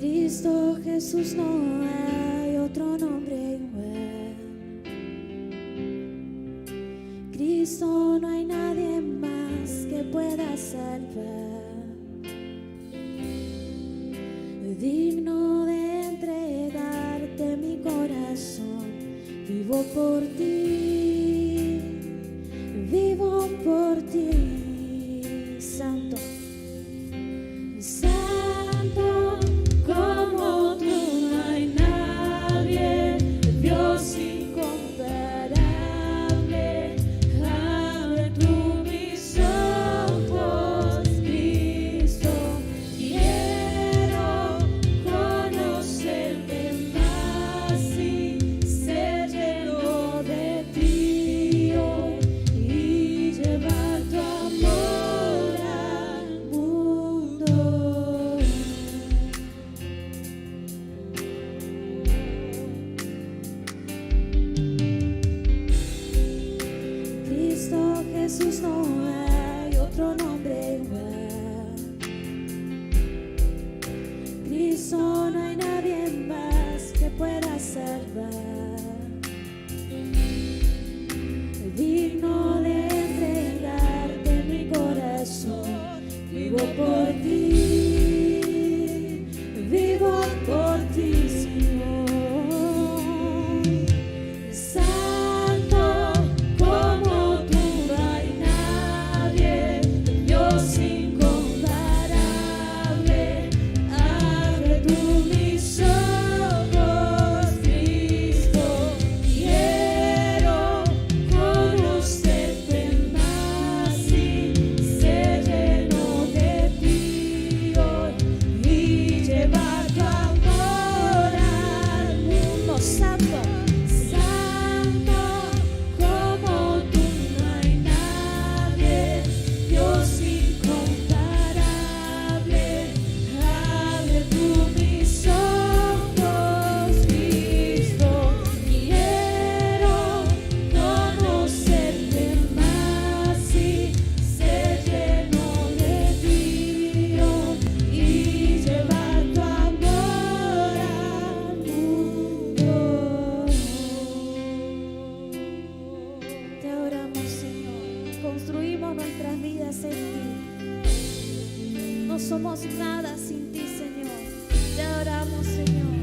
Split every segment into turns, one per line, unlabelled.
Cristo Jesús, no hay otro nombre igual. Cristo, no hay nadie más que pueda salvar, digno de entregarte mi corazón. Vivo por ti, vivo por ti, Santo. Santo, como tú no hay nadie, Dios incomparable. Abre tú mis ojos, Cristo, quiero conocerte más y ser lleno de ti hoy y llevar tu amor al mundo. Cristo Jesús, no hay otro nombre igual. Cristo, no hay nadie más que pueda salvar, digno de entregarte mi corazón. Vivo por ti, Señor. Santo, como tú no hay nadie, Dios incomparable. Abre tú mis ojos, Cristo, quiero conocerte más y ser lleno de ti hoy y llevar tu amor al mundo. Santo, Santo, como tú no hay nadie, Dios incomparable. Abre tú mis ojos, Cristo, quiero conocerte más y ser lleno de ti hoy y llevar tu amor al mundo. Te adoramos, Señor. Construimos nuestras vidas en ti. No somos nada sin ti, Señor. Te adoramos, Señor.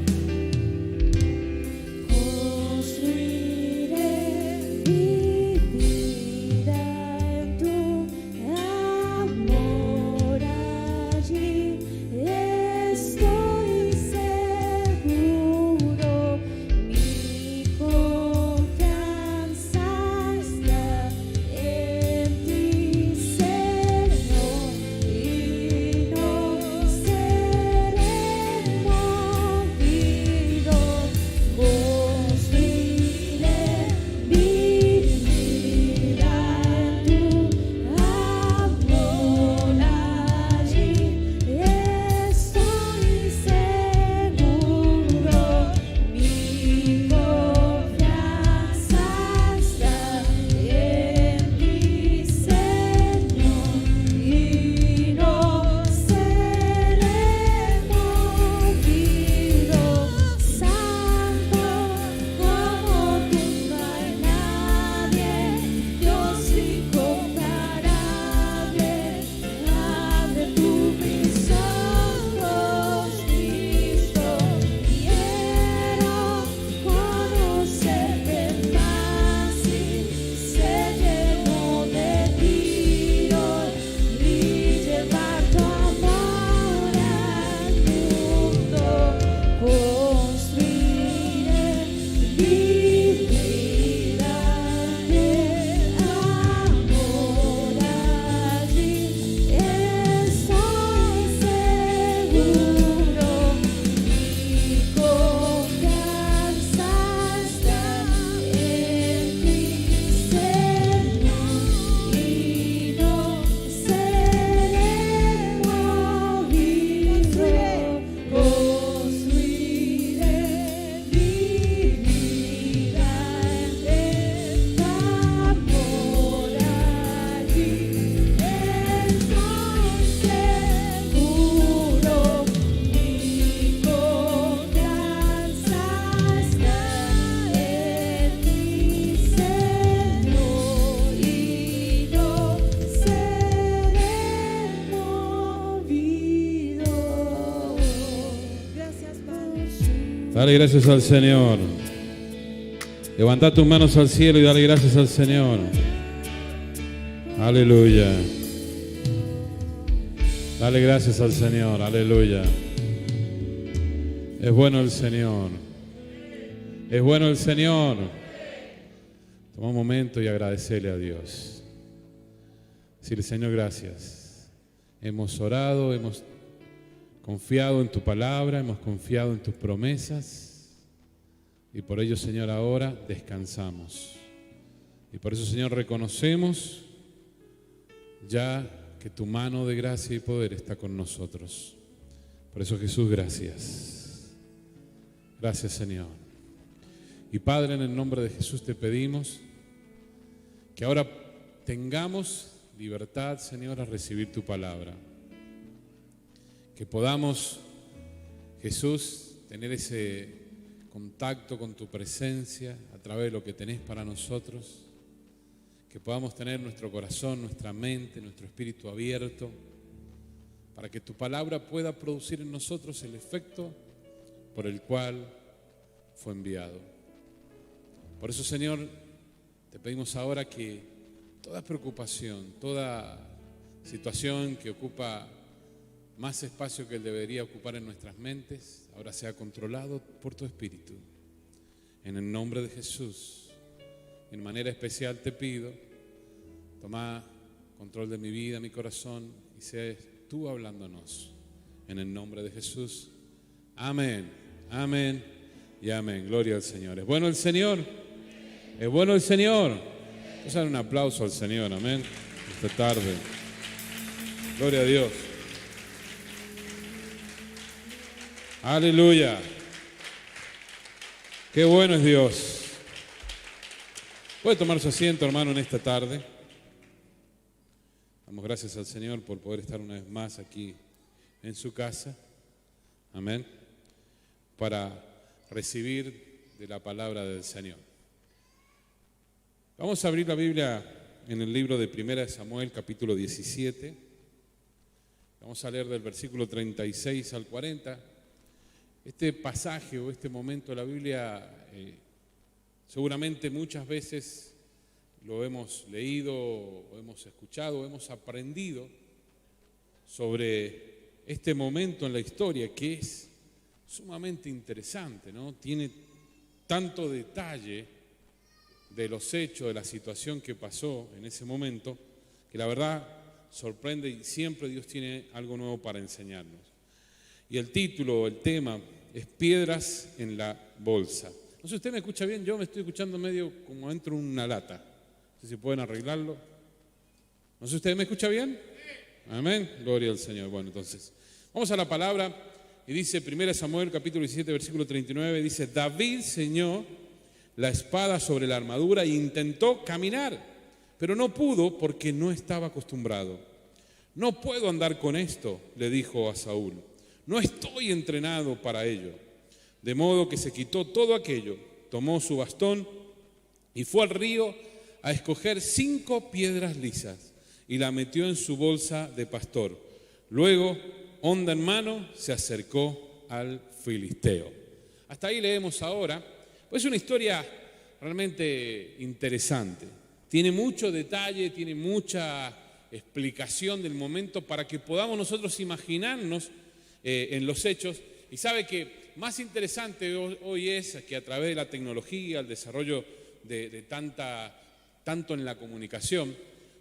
Construiré mi vida en tu amor, allí estoy seguro. Mi confianza está en ti, Señor, y no seré movido.
Dale gracias al Señor. Levanta tus manos al cielo y dale gracias al Señor. Aleluya. Dale gracias al Señor. Aleluya. Es bueno el Señor. Es bueno el Señor. Toma un momento y agradecerle a Dios. Decirle, Señor, gracias. Hemos orado, hemos confiado en tu palabra, hemos confiado en tus promesas. Y por ello, Señor, ahora descansamos. Y por eso, Señor, reconocemos ya que tu mano de gracia y poder está con nosotros. Por eso, Jesús, gracias. Gracias, Señor. Y Padre, en el nombre de Jesús te pedimos que ahora tengamos libertad, Señor, a recibir tu palabra. Que podamos, Jesús, tener ese contacto con tu presencia a través de lo que tenés para nosotros. Que podamos tener nuestro corazón, nuestra mente, nuestro espíritu abierto para que tu palabra pueda producir en nosotros el efecto por el cual fue enviado. Por eso, Señor, te pedimos ahora que toda preocupación, toda situación que ocupa más espacio que él debería ocupar en nuestras mentes, ahora sea controlado por tu Espíritu. En el nombre de Jesús, en manera especial te pido, toma control de mi vida, mi corazón, y seas tú hablándonos. En el nombre de Jesús. Amén, amén y amén. Gloria al Señor. ¿Es bueno el Señor? ¿Es bueno el Señor? Vamos a dar un aplauso al Señor, amén, esta tarde. Gloria a Dios. Aleluya. Qué bueno es Dios. Puede tomar su asiento, hermano, en esta tarde. Damos gracias al Señor por poder estar una vez más aquí en su casa. Amén. Para recibir de la palabra del Señor. Vamos a abrir la Biblia en el libro de 1 Samuel, capítulo 17. Vamos a leer del versículo 36 al 40. Este pasaje o este momento de la Biblia seguramente muchas veces lo hemos leído, o hemos escuchado, o hemos aprendido sobre este momento en la historia que es sumamente interesante, ¿no? Tiene tanto detalle de los hechos, de la situación que pasó en ese momento, que la verdad sorprende y siempre Dios tiene algo nuevo para enseñarnos. Y el título, el tema, es Piedras en la bolsa. No sé si usted me escucha bien, yo me estoy escuchando medio como dentro de una lata. No sé si pueden arreglarlo. No sé si usted me escucha bien. Amén, gloria al Señor. Bueno, entonces, vamos a la palabra y dice 1 Samuel capítulo 17, versículo 39, dice, David ceñó la espada sobre la armadura e intentó caminar, pero no pudo porque no estaba acostumbrado. No puedo andar con esto, le dijo a Saúl. No estoy entrenado para ello. De modo que se quitó todo aquello, tomó su bastón y fue al río a escoger 5 piedras lisas y la metió en su bolsa de pastor. Luego, honda en mano, se acercó al filisteo. Hasta ahí leemos ahora. Pues es una historia realmente interesante. Tiene mucho detalle, tiene mucha explicación del momento para que podamos nosotros imaginarnos en los hechos. Y sabe que más interesante hoy es que a través de la tecnología, el desarrollo de tanto en la comunicación,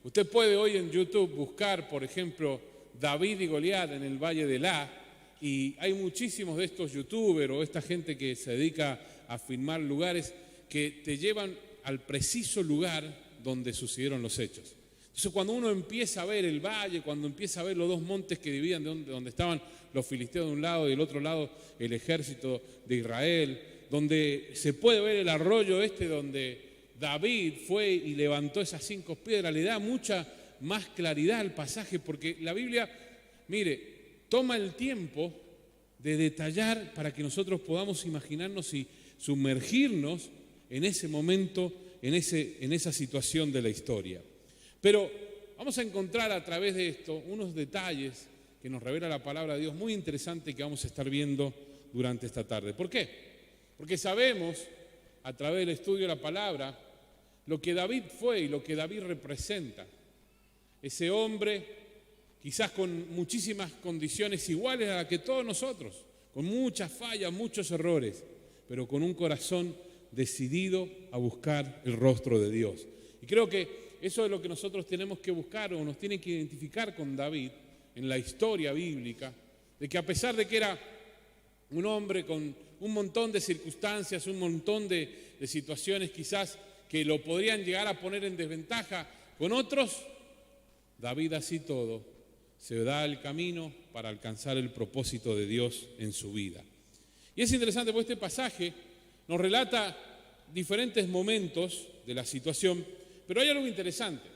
usted puede hoy en YouTube buscar, por ejemplo, David y Goliat en el Valle de Elá, y hay muchísimos de estos youtubers o esta gente que se dedica a filmar lugares que te llevan al preciso lugar donde sucedieron los hechos. Entonces, cuando uno empieza a ver el valle, cuando empieza a ver los dos montes que dividían de donde estaban los filisteos de un lado y del otro lado el ejército de Israel, donde se puede ver el arroyo donde David fue y levantó esas 5 piedras, le da mucha más claridad al pasaje, porque la Biblia, mire, toma el tiempo de detallar para que nosotros podamos imaginarnos y sumergirnos en ese momento, en esa situación de la historia. Pero vamos a encontrar a través de esto unos detalles que nos revela la palabra de Dios muy interesante que vamos a estar viendo durante esta tarde. ¿Por qué? Porque sabemos, a través del estudio de la palabra, lo que David fue y lo que David representa. Ese hombre, quizás con muchísimas condiciones iguales a las que todos nosotros, con muchas fallas, muchos errores, pero con un corazón decidido a buscar el rostro de Dios. Y creo que eso es lo que nosotros tenemos que buscar o nos tiene que identificar con David en la historia bíblica, de que a pesar de que era un hombre con un montón de circunstancias, un montón de situaciones quizás que lo podrían llegar a poner en desventaja con otros, David así todo se da el camino para alcanzar el propósito de Dios en su vida. Y es interesante porque este pasaje nos relata diferentes momentos de la situación, pero hay algo interesante.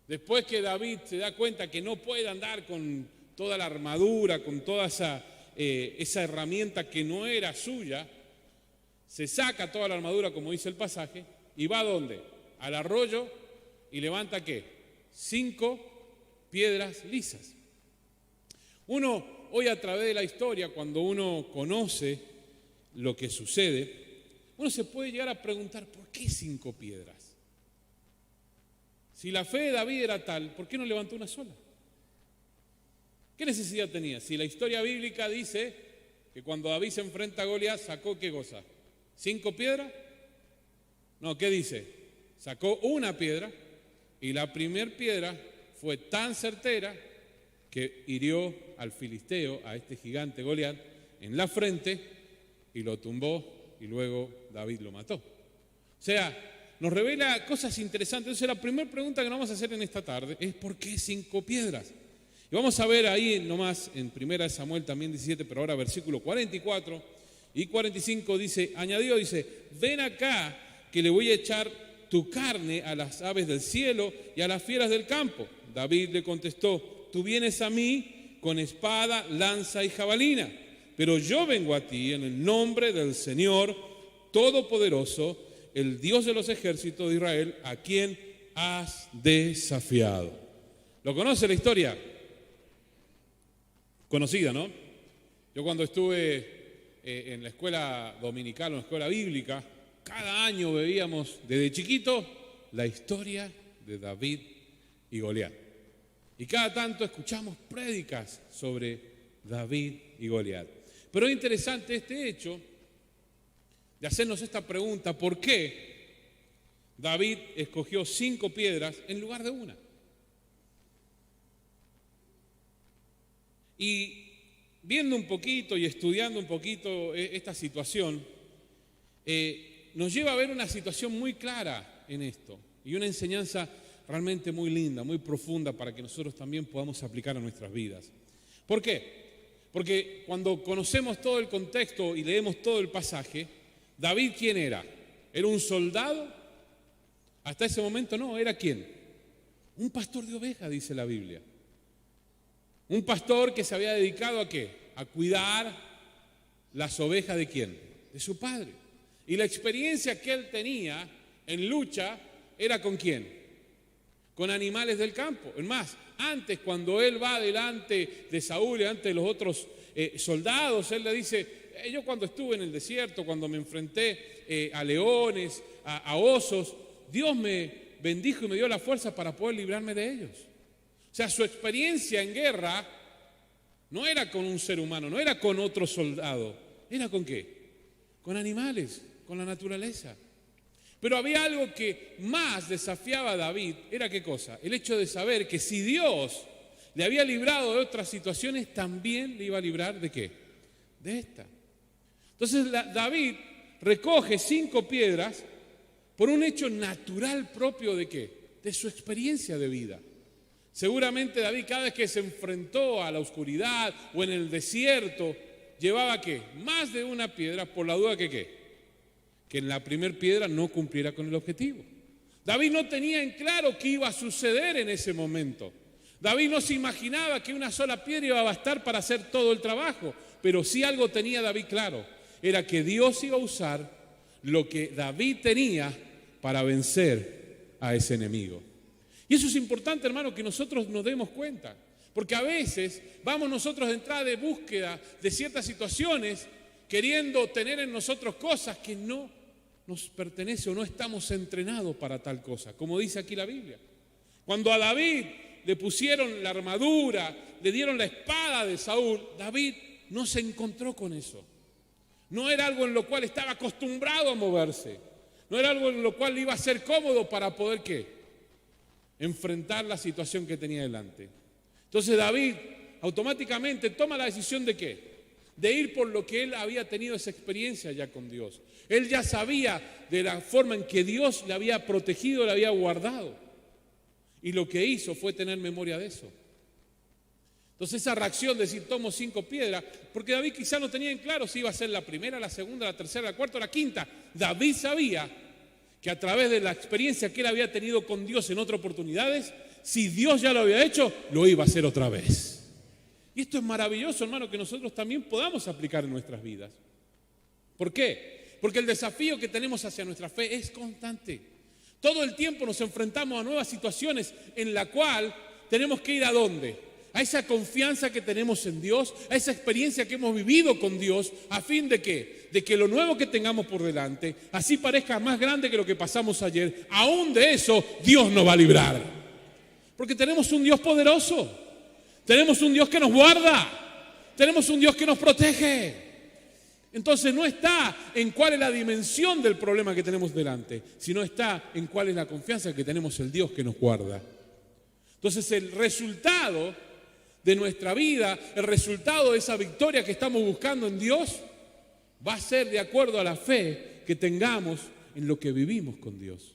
Después que David se da cuenta que no puede andar con toda la armadura, con toda esa herramienta que no era suya, se saca toda la armadura, como dice el pasaje, y va ¿a dónde? Al arroyo y levanta ¿qué? 5 piedras lisas. Uno, hoy a través de la historia, cuando uno conoce lo que sucede, uno se puede llegar a preguntar, ¿por qué 5 piedras? Si la fe de David era tal, ¿por qué no levantó una sola? ¿Qué necesidad tenía? Si la historia bíblica dice que cuando David se enfrenta a Goliat, ¿sacó qué cosa? ¿5 piedras? No, ¿qué dice? Sacó una piedra y la primer piedra fue tan certera que hirió al filisteo, a este gigante Goliat, en la frente y lo tumbó y luego David lo mató. O sea, nos revela cosas interesantes. Entonces la primera pregunta que nos vamos a hacer en esta tarde es ¿por qué 5 piedras? Y vamos a ver ahí nomás en 1 Samuel también 17, pero ahora versículo 44 y 45 dice, añadió, dice, ven acá que le voy a echar tu carne a las aves del cielo y a las fieras del campo. David le contestó, tú vienes a mí con espada, lanza y jabalina, pero yo vengo a ti en el nombre del Señor Todopoderoso, el Dios de los ejércitos de Israel, a quien has desafiado. ¿Lo conoce la historia? Conocida, ¿no? Yo cuando estuve en la escuela dominical, en la escuela bíblica, cada año veíamos desde chiquito la historia de David y Goliat. Y cada tanto escuchamos prédicas sobre David y Goliat. Pero es interesante este hecho de hacernos esta pregunta, ¿por qué David escogió 5 piedras en lugar de una? Y viendo un poquito y estudiando un poquito esta situación, nos lleva a ver una situación muy clara en esto y una enseñanza realmente muy linda, muy profunda para que nosotros también podamos aplicar a nuestras vidas. ¿Por qué? Porque cuando conocemos todo el contexto y leemos todo el pasaje, David, ¿quién era? ¿Era un soldado? Hasta ese momento no, ¿era quién? Un pastor de ovejas, dice la Biblia. Un pastor que se había dedicado ¿a qué? A cuidar las ovejas ¿de quién? De su padre. Y la experiencia que él tenía en lucha era ¿con quién? Con animales del campo. Es más, antes cuando él va delante de Saúl y delante de los otros soldados, él le dice, yo cuando estuve en el desierto, cuando me enfrenté a leones, a osos, Dios me bendijo y me dio la fuerza para poder librarme de ellos. O sea, su experiencia en guerra no era con un ser humano, no era con otro soldado, ¿era con qué? Con animales, con la naturaleza. Pero había algo que más desafiaba a David, ¿era qué cosa? El hecho de saber que si Dios le había librado de otras situaciones, también le iba a librar ¿de qué? De esta. Entonces David recoge 5 piedras por un hecho natural propio ¿de qué? De su experiencia de vida. Seguramente David cada vez que se enfrentó a la oscuridad o en el desierto, llevaba ¿qué? Más de una piedra por la duda que ¿qué? Que en la primera piedra no cumpliera con el objetivo. David no tenía en claro qué iba a suceder en ese momento. David no se imaginaba que una sola piedra iba a bastar para hacer todo el trabajo, pero sí algo tenía David claro, era que Dios iba a usar lo que David tenía para vencer a ese enemigo. Y eso es importante, hermano, que nosotros nos demos cuenta, porque a veces vamos nosotros de entrada de búsqueda de ciertas situaciones queriendo tener en nosotros cosas que no nos pertenecen o no estamos entrenados para tal cosa, como dice aquí la Biblia. Cuando a David le pusieron la armadura, le dieron la espada de Saúl, David no se encontró con eso. No era algo en lo cual estaba acostumbrado a moverse. No era algo en lo cual iba a ser cómodo para poder, ¿qué? Enfrentar la situación que tenía delante. Entonces David automáticamente toma la decisión de ¿qué? De ir por lo que él había tenido esa experiencia ya con Dios. Él ya sabía de la forma en que Dios le había protegido, le había guardado. Y lo que hizo fue tener memoria de eso. Entonces esa reacción de decir tomo 5 piedras, porque David quizá no tenía en claro si iba a ser la primera, la segunda, la tercera, la cuarta o la quinta. David sabía que a través de la experiencia que él había tenido con Dios en otras oportunidades, si Dios ya lo había hecho, lo iba a hacer otra vez. Y esto es maravilloso, hermano, que nosotros también podamos aplicar en nuestras vidas. ¿Por qué? Porque el desafío que tenemos hacia nuestra fe es constante. Todo el tiempo nos enfrentamos a nuevas situaciones en la cual tenemos que ir ¿a dónde? A esa confianza que tenemos en Dios, a esa experiencia que hemos vivido con Dios, a fin de ¿qué? De que lo nuevo que tengamos por delante, así parezca más grande que lo que pasamos ayer, aún de eso Dios nos va a librar. Porque tenemos un Dios poderoso, tenemos un Dios que nos guarda, tenemos un Dios que nos protege. Entonces no está en cuál es la dimensión del problema que tenemos delante, sino está en cuál es la confianza que tenemos en el Dios que nos guarda. Entonces el resultado de nuestra vida, el resultado de esa victoria que estamos buscando en Dios, va a ser de acuerdo a la fe que tengamos en lo que vivimos con Dios.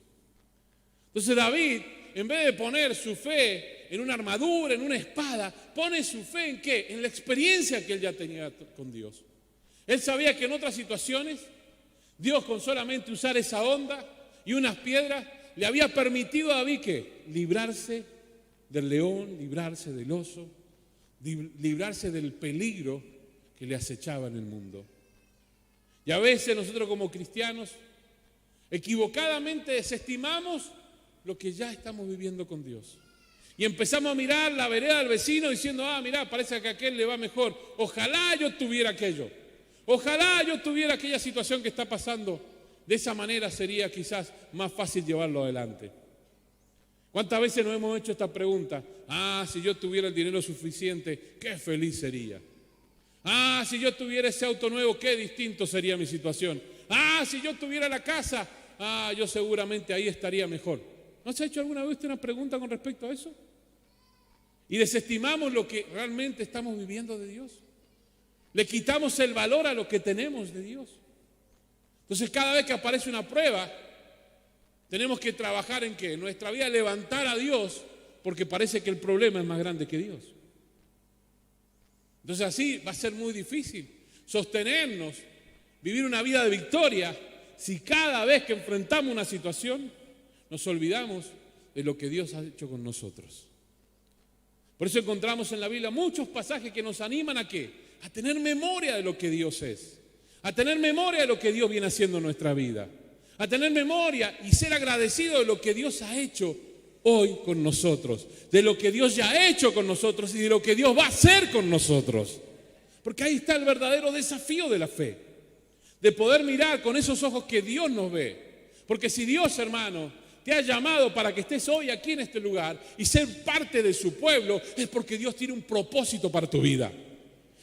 Entonces David, en vez de poner su fe en una armadura, en una espada, pone su fe ¿en qué? En la experiencia que él ya tenía con Dios. Él sabía que en otras situaciones, Dios con solamente usar esa onda y unas piedras, le había permitido a David ¿qué? Librarse del león, librarse del oso, librarse del peligro que le acechaba en el mundo. Y a veces nosotros como cristianos equivocadamente desestimamos lo que ya estamos viviendo con Dios. Y empezamos a mirar la vereda del vecino diciendo, mirá, parece que a aquel le va mejor. Ojalá yo tuviera aquello. Ojalá yo tuviera aquella situación que está pasando. De esa manera sería quizás más fácil llevarlo adelante. ¿Cuántas veces nos hemos hecho esta pregunta? Si yo tuviera el dinero suficiente, qué feliz sería. Si yo tuviera ese auto nuevo, qué distinto sería mi situación. Si yo tuviera la casa, yo seguramente ahí estaría mejor. ¿No se ha hecho alguna vez una pregunta con respecto a eso? Y desestimamos lo que realmente estamos viviendo de Dios. Le quitamos el valor a lo que tenemos de Dios. Entonces cada vez que aparece una prueba, tenemos que trabajar en ¿qué? En nuestra vida levantar a Dios, porque parece que el problema es más grande que Dios. Entonces así va a ser muy difícil sostenernos, vivir una vida de victoria, si cada vez que enfrentamos una situación nos olvidamos de lo que Dios ha hecho con nosotros. Por eso encontramos en la Biblia muchos pasajes que nos animan ¿a qué? A tener memoria de lo que Dios es, a tener memoria de lo que Dios viene haciendo en nuestra vida, a tener memoria y ser agradecido de lo que Dios ha hecho hoy con nosotros, de lo que Dios ya ha hecho con nosotros y de lo que Dios va a hacer con nosotros. Porque ahí está el verdadero desafío de la fe, de poder mirar con esos ojos que Dios nos ve. Porque si Dios, hermano, te ha llamado para que estés hoy aquí en este lugar y ser parte de su pueblo, es porque Dios tiene un propósito para tu vida.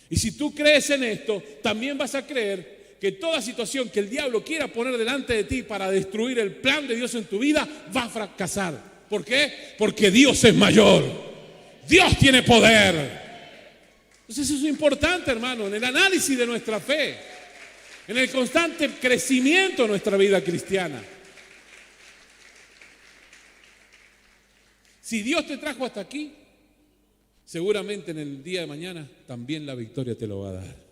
Y si tú crees en esto, también vas a creer que toda situación que el diablo quiera poner delante de ti para destruir el plan de Dios en tu vida, va a fracasar. ¿Por qué? Porque Dios es mayor. Dios tiene poder. Entonces eso es importante, hermano, en el análisis de nuestra fe, en el constante crecimiento de nuestra vida cristiana. Si Dios te trajo hasta aquí, seguramente en el día de mañana también la victoria te lo va a dar.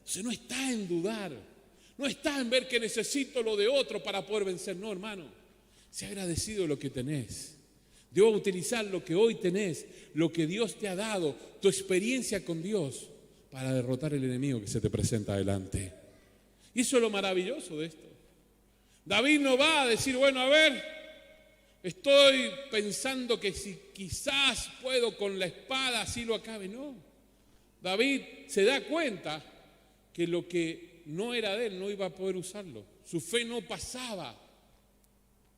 Entonces no está en dudar, no está en ver que necesito lo de otro para poder vencer. No, hermano, sé agradecido de lo que tenés. Dios va a utilizar lo que hoy tenés, lo que Dios te ha dado, tu experiencia con Dios, para derrotar el enemigo que se te presenta adelante. Y eso es lo maravilloso de esto. David no va a decir, bueno, a ver, estoy pensando que si quizás puedo con la espada así lo acabe. No, David se da cuenta que que lo que no era de él no iba a poder usarlo. Su fe no pasaba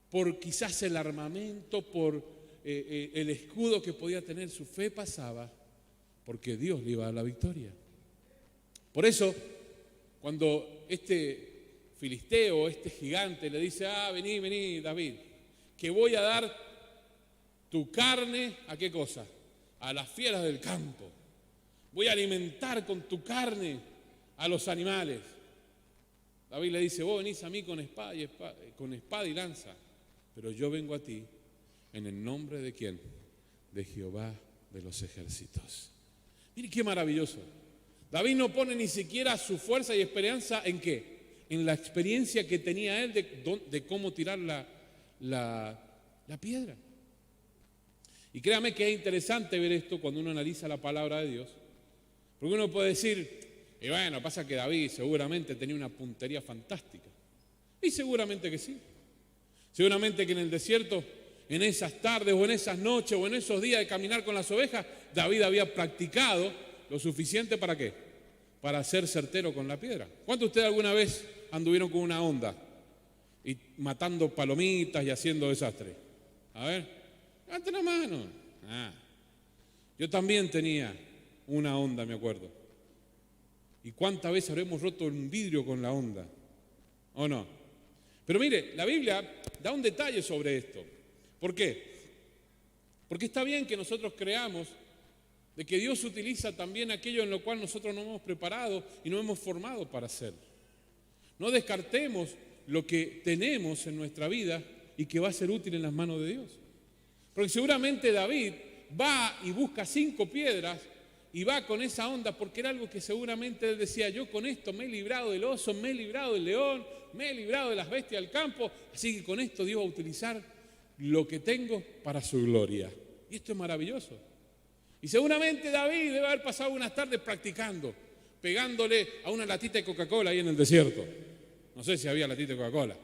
por quizás el armamento, por el escudo que podía tener. Su fe pasaba porque Dios le iba a dar la victoria. Por eso, cuando este filisteo, este gigante le dice, vení David, que voy a dar tu carne, ¿a qué cosa? A las fieras del campo. Voy a alimentar con tu carne a los animales. David le dice, vos venís a mí con espada y lanza, pero yo vengo a ti en el nombre de ¿quién? De Jehová de los ejércitos. Mire qué maravilloso. David no pone ni siquiera su fuerza y esperanza en ¿qué? En la experiencia que tenía él de cómo tirar la piedra. Y créame que es interesante ver esto cuando uno analiza la palabra de Dios, porque uno puede decir, y bueno, pasa que David seguramente tenía una puntería fantástica, y seguramente que sí, seguramente que en el desierto, en esas tardes o en esas noches o en esos días de caminar con las ovejas, David había practicado lo suficiente ¿para qué? Para ser certero con la piedra. ¿Cuántos de ustedes alguna vez anduvieron con una honda y matando palomitas y haciendo desastre? A ver, levanten la mano. Yo también tenía una honda, me acuerdo. ¿Y cuántas veces habremos roto un vidrio con la honda? ¿O no? Pero mire, la Biblia da un detalle sobre esto. ¿Por qué? Porque está bien que nosotros creamos de que Dios utiliza también aquello en lo cual nosotros nos hemos preparado y nos hemos formado para hacer. No descartemos lo que tenemos en nuestra vida y que va a ser útil en las manos de Dios. Porque seguramente David va y busca 5 piedras y va con esa onda porque era algo que seguramente él decía, yo con esto me he librado del oso, me he librado del león, me he librado de las bestias del campo, así que con esto Dios va a utilizar lo que tengo para su gloria. Y esto es maravilloso. Y seguramente David debe haber pasado unas tardes practicando, pegándole a una latita de Coca-Cola ahí en el desierto. No sé si había latita de Coca-Cola,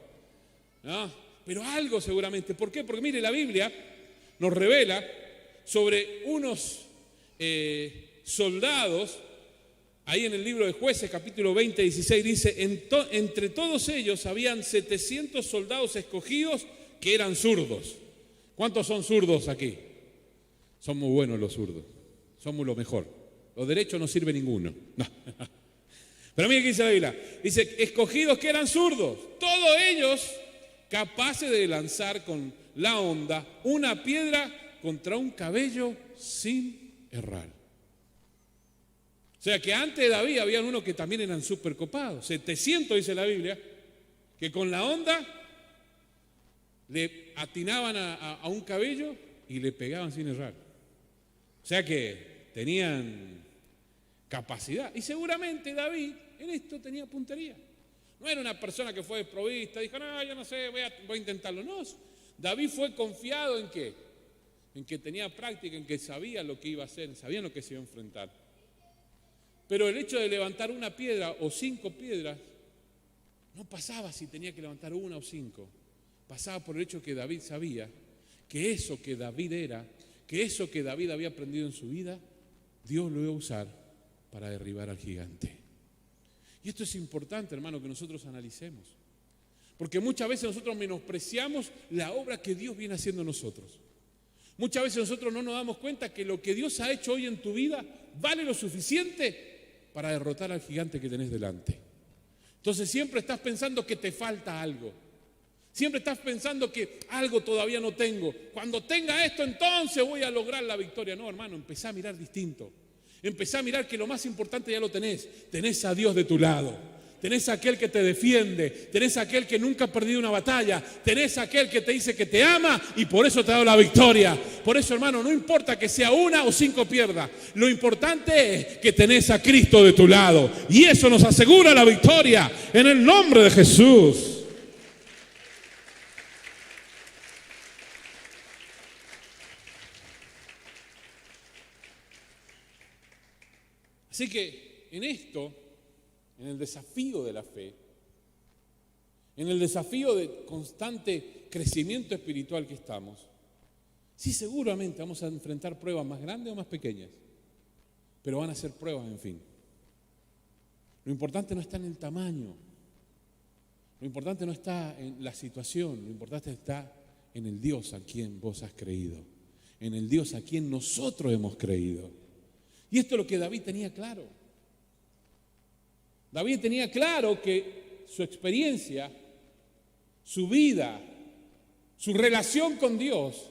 ¿no? Pero algo seguramente. ¿Por qué? Porque mire, la Biblia nos revela sobre unos soldados, ahí en el libro de Jueces, capítulo 20, 16, dice, entre todos ellos habían 700 soldados escogidos que eran zurdos. ¿Cuántos son zurdos aquí? Son muy buenos los zurdos, somos lo mejor. Los derechos no sirve ninguno. No. Pero mira qué dice la Biblia. Dice, escogidos que eran zurdos, todos ellos capaces de lanzar con la honda una piedra contra un cabello sin errar. O sea que antes de David habían unos que también eran súper copados. 700 dice la Biblia, que con la honda le atinaban a un cabello y le pegaban sin errar. O sea que tenían capacidad. Y seguramente David en esto tenía puntería. No era una persona que fue desprovista, dijo, no, yo no sé, voy a intentarlo. No, David fue confiado en ¿qué? En que tenía práctica, en que sabía lo que iba a hacer, sabía lo que se iba a enfrentar. Pero el hecho de levantar una piedra o 5 piedras, no pasaba si tenía que levantar 1 o 5. Pasaba por el hecho que David sabía que eso que David era, que eso que David había aprendido en su vida, Dios lo iba a usar para derribar al gigante. Y esto es importante, hermano, que nosotros analicemos. Porque muchas veces nosotros menospreciamos la obra que Dios viene haciendo en nosotros. Muchas veces nosotros no nos damos cuenta que lo que Dios ha hecho hoy en tu vida vale lo suficiente para derrotar al gigante que tenés delante. Entonces siempre estás pensando que te falta algo. Siempre estás pensando que algo todavía no tengo. Cuando tenga esto, entonces voy a lograr la victoria. No, hermano, empezá a mirar distinto. Empezá a mirar que lo más importante ya lo tenés. Tenés a Dios de tu lado. Tenés a aquel que te defiende. Tenés a aquel que nunca ha perdido una batalla. Tenés a aquel que te dice que te ama y por eso te ha dado la victoria. Por eso, hermano, no importa que sea 1 o 5 pierdas. Lo importante es que tenés a Cristo de tu lado. Y eso nos asegura la victoria en el nombre de Jesús. Así que en esto, en el desafío de la fe, en el desafío de constante crecimiento espiritual que estamos, sí seguramente vamos a enfrentar pruebas más grandes o más pequeñas, pero van a ser pruebas en fin. Lo importante no está en el tamaño, lo importante no está en la situación, lo importante está en el Dios a quien vos has creído, en el Dios a quien nosotros hemos creído. Y esto es lo que David tenía claro. David tenía claro que su experiencia, su vida, su relación con Dios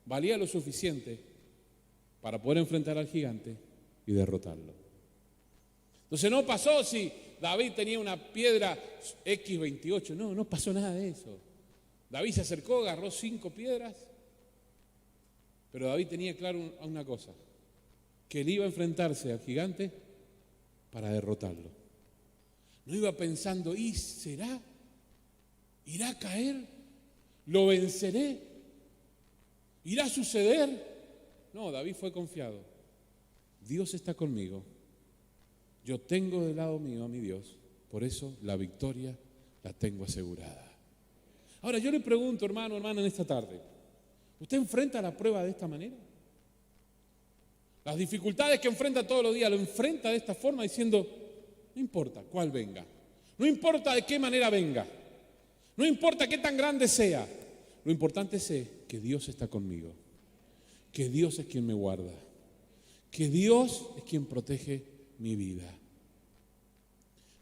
valía lo suficiente para poder enfrentar al gigante y derrotarlo. Entonces no pasó si David tenía una piedra X28, no pasó nada de eso. David se acercó, agarró 5 piedras, pero David tenía claro una cosa, que él iba a enfrentarse al gigante para derrotarlo. No iba pensando, ¿y será? ¿Irá a caer? ¿Lo venceré? ¿Irá a suceder? No, David fue confiado. Dios está conmigo. Yo tengo del lado mío a mi Dios. Por eso la victoria la tengo asegurada. Ahora yo le pregunto, hermano, hermana, en esta tarde, ¿usted enfrenta la prueba de esta manera? Las dificultades que enfrenta todos los días, lo enfrenta de esta forma diciendo, no importa cuál venga, no importa de qué manera venga, no importa qué tan grande sea, lo importante es que Dios está conmigo, que Dios es quien me guarda, que Dios es quien protege mi vida.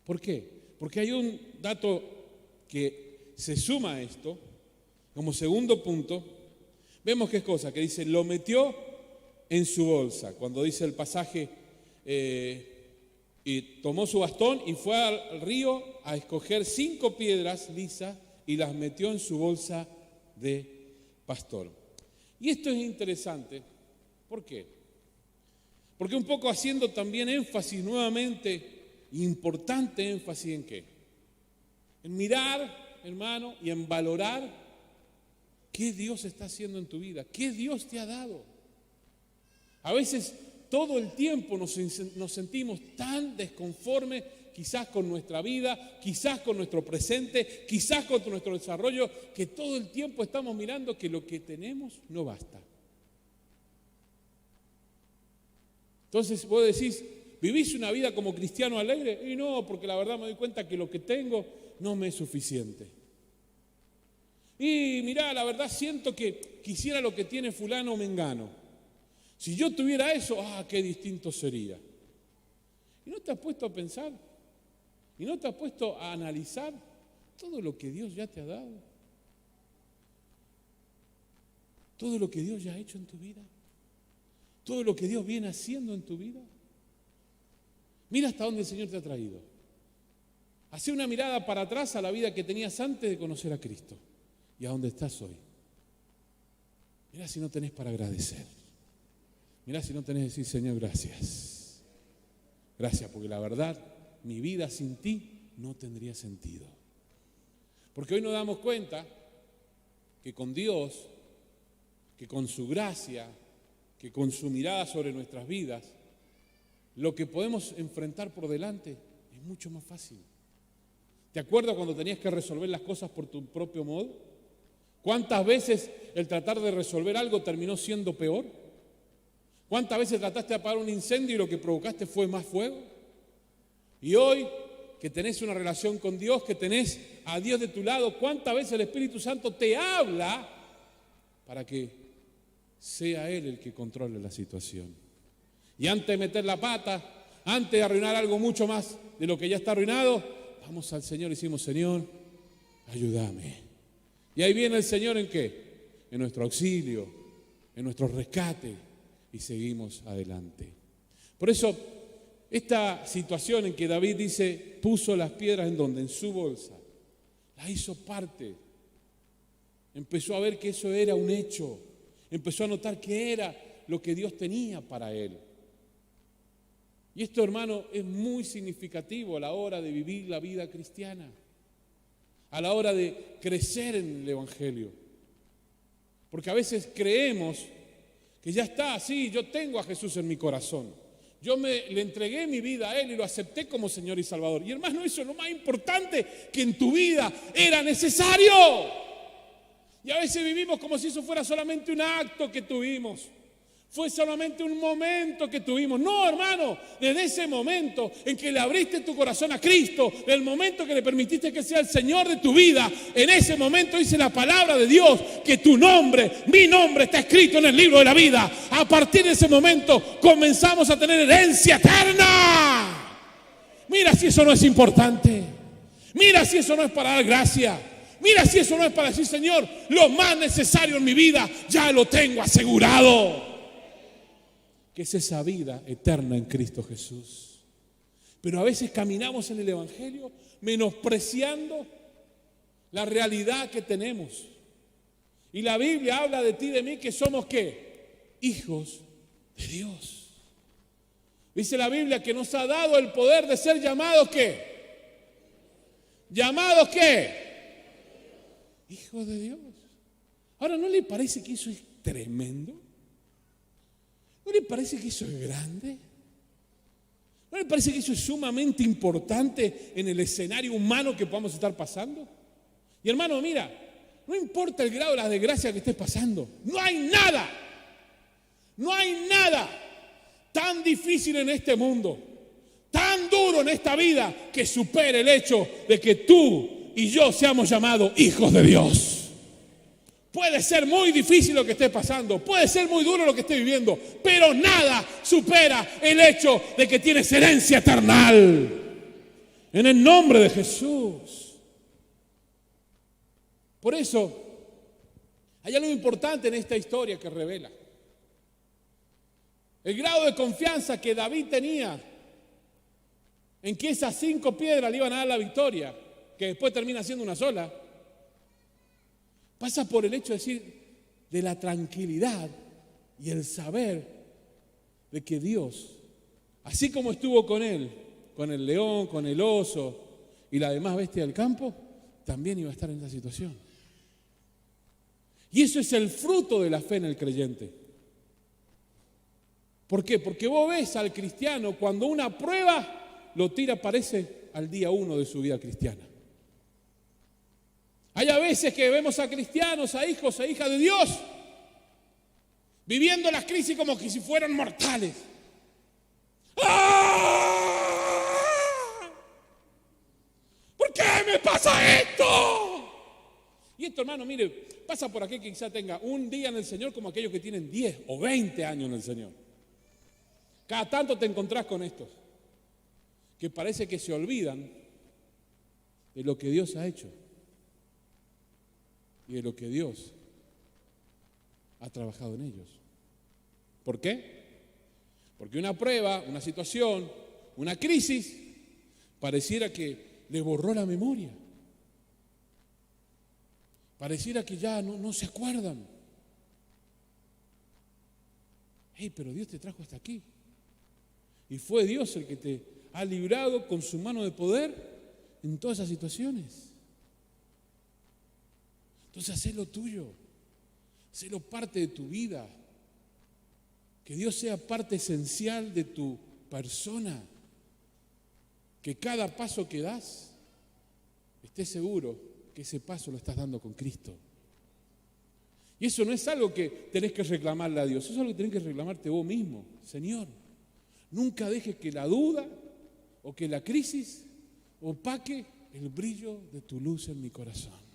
¿Por qué? Porque hay un dato que se suma a esto, como segundo punto, vemos qué es cosa, que dice, lo metió en su bolsa, cuando dice el pasaje, y tomó su bastón y fue al río a escoger 5 piedras lisas y las metió en su bolsa de pastor. Y esto es interesante, ¿por qué? Porque un poco haciendo también énfasis nuevamente, importante énfasis en qué, en mirar, hermano, y en valorar qué Dios está haciendo en tu vida, qué Dios te ha dado. A veces todo el tiempo nos sentimos tan desconformes, quizás con nuestra vida, quizás con nuestro presente, quizás con nuestro desarrollo, que todo el tiempo estamos mirando que lo que tenemos no basta. Entonces vos decís, ¿vivís una vida como cristiano alegre? Y no, porque la verdad me doy cuenta que lo que tengo no me es suficiente. Y mirá, la verdad siento que quisiera lo que tiene fulano o mengano. Si yo tuviera eso, qué distinto sería. ¿Y no te has puesto a pensar? ¿Y no te has puesto a analizar todo lo que Dios ya te ha dado? Todo lo que Dios ya ha hecho en tu vida. Todo lo que Dios viene haciendo en tu vida. Mira hasta dónde el Señor te ha traído. Hacé una mirada para atrás a la vida que tenías antes de conocer a Cristo y a dónde estás hoy. Mira si no tenés para agradecer. Mira si no tenés que decir, Señor, gracias. Gracias, porque la verdad, mi vida sin ti no tendría sentido. Porque hoy nos damos cuenta que con Dios, que con su gracia, que con su mirada sobre nuestras vidas, lo que podemos enfrentar por delante es mucho más fácil. ¿Te acuerdas cuando tenías que resolver las cosas por tu propio modo? ¿Cuántas veces el tratar de resolver algo terminó siendo peor? ¿Cuántas veces trataste de apagar un incendio y lo que provocaste fue más fuego? Y hoy que tenés una relación con Dios, que tenés a Dios de tu lado, ¿cuántas veces el Espíritu Santo te habla para que sea Él el que controle la situación? Y antes de meter la pata, antes de arruinar algo mucho más de lo que ya está arruinado, vamos al Señor y decimos, Señor, ayúdame. Y ahí viene el Señor ¿en qué? En nuestro auxilio, en nuestro rescate, y seguimos adelante. Por eso, esta situación en que David dice, puso las piedras ¿en dónde? En su bolsa. La hizo parte. Empezó a ver que eso era un hecho. Empezó a notar que era lo que Dios tenía para él. Y esto, hermano, es muy significativo a la hora de vivir la vida cristiana, a la hora de crecer en el Evangelio. Porque a veces creemos que ya está, sí, yo tengo a Jesús en mi corazón. Yo le entregué mi vida a Él y lo acepté como Señor y Salvador. Y hermano, eso es lo más importante que en tu vida era necesario. Y a veces vivimos como si eso fuera solamente un acto que tuvimos. Fue solamente un momento que tuvimos. No, hermano, desde ese momento en que le abriste tu corazón a Cristo, el momento que le permitiste que sea el Señor de tu vida, en ese momento dice la palabra de Dios que tu nombre, mi nombre está escrito en el libro de la vida. A partir de ese momento comenzamos a tener herencia eterna. Mira si eso no es importante. Mira si eso no es para dar gracia. Mira si eso no es para decir, Señor, lo más necesario en mi vida ya lo tengo asegurado. Que es esa vida eterna en Cristo Jesús. Pero a veces caminamos en el Evangelio menospreciando la realidad que tenemos. Y la Biblia habla de ti y de mí que somos ¿qué? Hijos de Dios. Dice la Biblia que nos ha dado el poder de ser llamados ¿qué? ¿Llamados qué? Hijos de Dios. Ahora, ¿no le parece que eso es tremendo? ¿No le parece que eso es grande? ¿No le parece que eso es sumamente importante en el escenario humano que podamos estar pasando? Y hermano, mira, no importa el grado de la desgracia que estés pasando, no hay nada tan difícil en este mundo, tan duro en esta vida que supere el hecho de que tú y yo seamos llamados hijos de Dios. Puede ser muy difícil lo que esté pasando, puede ser muy duro lo que esté viviendo, pero nada supera el hecho de que tienes herencia eternal. En el nombre de Jesús. Por eso, hay algo importante en esta historia que revela. El grado de confianza que David tenía en que esas 5 piedras le iban a dar la victoria, que después termina siendo una sola, pasa por el hecho de decir, de la tranquilidad y el saber de que Dios, así como estuvo con él, con el león, con el oso y la demás bestia del campo, también iba a estar en esa situación. Y eso es el fruto de la fe en el creyente. ¿Por qué? Porque vos ves al cristiano cuando una prueba lo tira, parece, al día 1 de su vida cristiana. Hay a veces que vemos a cristianos, a hijos, a hijas de Dios, viviendo las crisis como que si fueran mortales. ¡Ah! ¿Por qué me pasa esto? Y esto, hermano, mire, pasa por aquel que quizá tenga un día en el Señor como aquellos que tienen 10 o 20 años en el Señor. Cada tanto te encontrás con estos, que parece que se olvidan de lo que Dios ha hecho. Y de lo que Dios ha trabajado en ellos. ¿Por qué? Porque una prueba, una situación, una crisis, pareciera que le borró la memoria. Pareciera que ya no se acuerdan. Hey, pero Dios te trajo hasta aquí. Y fue Dios el que te ha librado con su mano de poder en todas esas situaciones. Entonces, hacelo tuyo, hacelo parte de tu vida, que Dios sea parte esencial de tu persona, que cada paso que das, estés seguro que ese paso lo estás dando con Cristo. Y eso no es algo que tenés que reclamarle a Dios, eso es algo que tenés que reclamarte vos mismo. Señor, nunca dejes que la duda o que la crisis opaque el brillo de tu luz en mi corazón.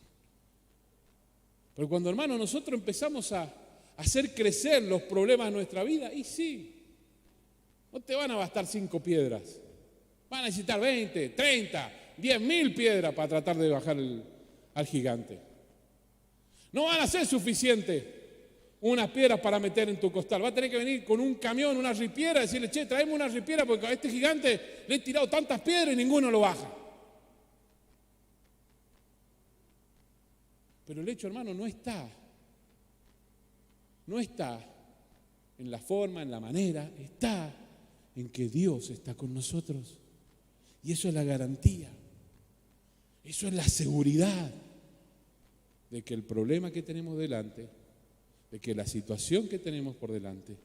Pero cuando, hermano, nosotros empezamos a hacer crecer los problemas de nuestra vida, y sí, no te van a bastar 5 piedras, van a necesitar 20, 30, 10.000 piedras para tratar de bajar al gigante. No van a ser suficientes unas piedras para meter en tu costal, va a tener que venir con un camión, una ripiera, y decirle, che, traeme una ripiera porque a este gigante le he tirado tantas piedras y ninguno lo baja. Pero el hecho, hermano, no está en la forma, en la manera, está en que Dios está con nosotros. Y eso es la garantía, eso es la seguridad de que el problema que tenemos delante, de que la situación que tenemos por delante,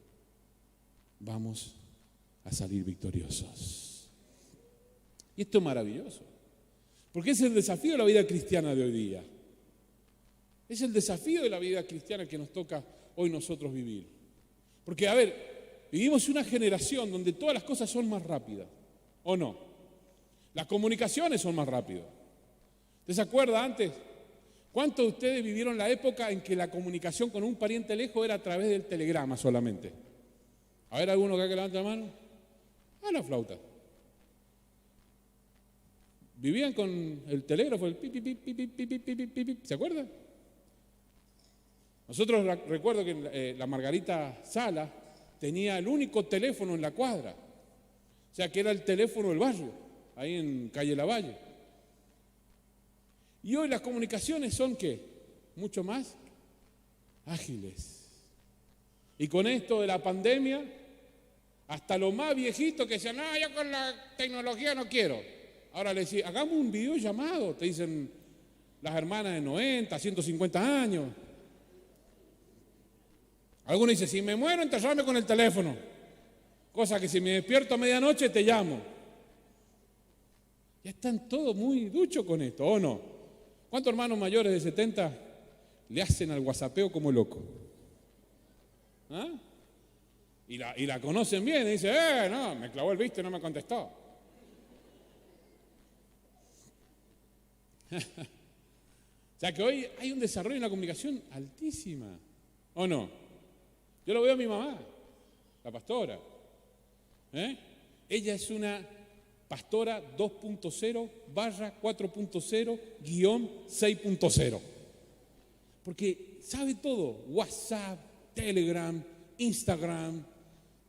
vamos a salir victoriosos. Y esto es maravilloso, porque es el desafío de la vida cristiana de hoy día. Es el desafío de la vida cristiana que nos toca hoy nosotros vivir. Porque, a ver, vivimos una generación donde todas las cosas son más rápidas, ¿o no? Las comunicaciones son más rápidas. ¿Usted se acuerda antes? ¿Cuántos de ustedes vivieron la época en que la comunicación con un pariente lejos era a través del telegrama solamente? A ver, ¿alguno que levante la mano? Ah, la flauta. Vivían con el telégrafo, el pipi, pipi, pipi, pipi, pipi, pipi, ¿se acuerdan? Nosotros recuerdo que la Margarita Sala tenía el único teléfono en la cuadra, o sea que era el teléfono del barrio, ahí en calle Lavalle. Y hoy las comunicaciones son ¿qué? Mucho más ágiles. Y con esto de la pandemia, hasta los más viejitos que decían, no, yo con la tecnología no quiero. Ahora le decís, hagamos un videollamado, te dicen las hermanas de 90, 150 años. Algunos dicen, si me muero, enterrame con el teléfono. Cosa que si me despierto a medianoche, te llamo. Ya están todos muy duchos con esto, ¿o no? ¿Cuántos hermanos mayores de 70 le hacen al whatsappeo como loco? ¿Ah? Y la conocen bien y dicen, no, me clavó el visto y no me contestó. O sea que hoy hay un desarrollo en la comunicación altísima, ¿o no? Yo lo veo a mi mamá, la pastora. Ella es una pastora 2.0/4.0-6.0. Porque sabe todo, WhatsApp, Telegram, Instagram,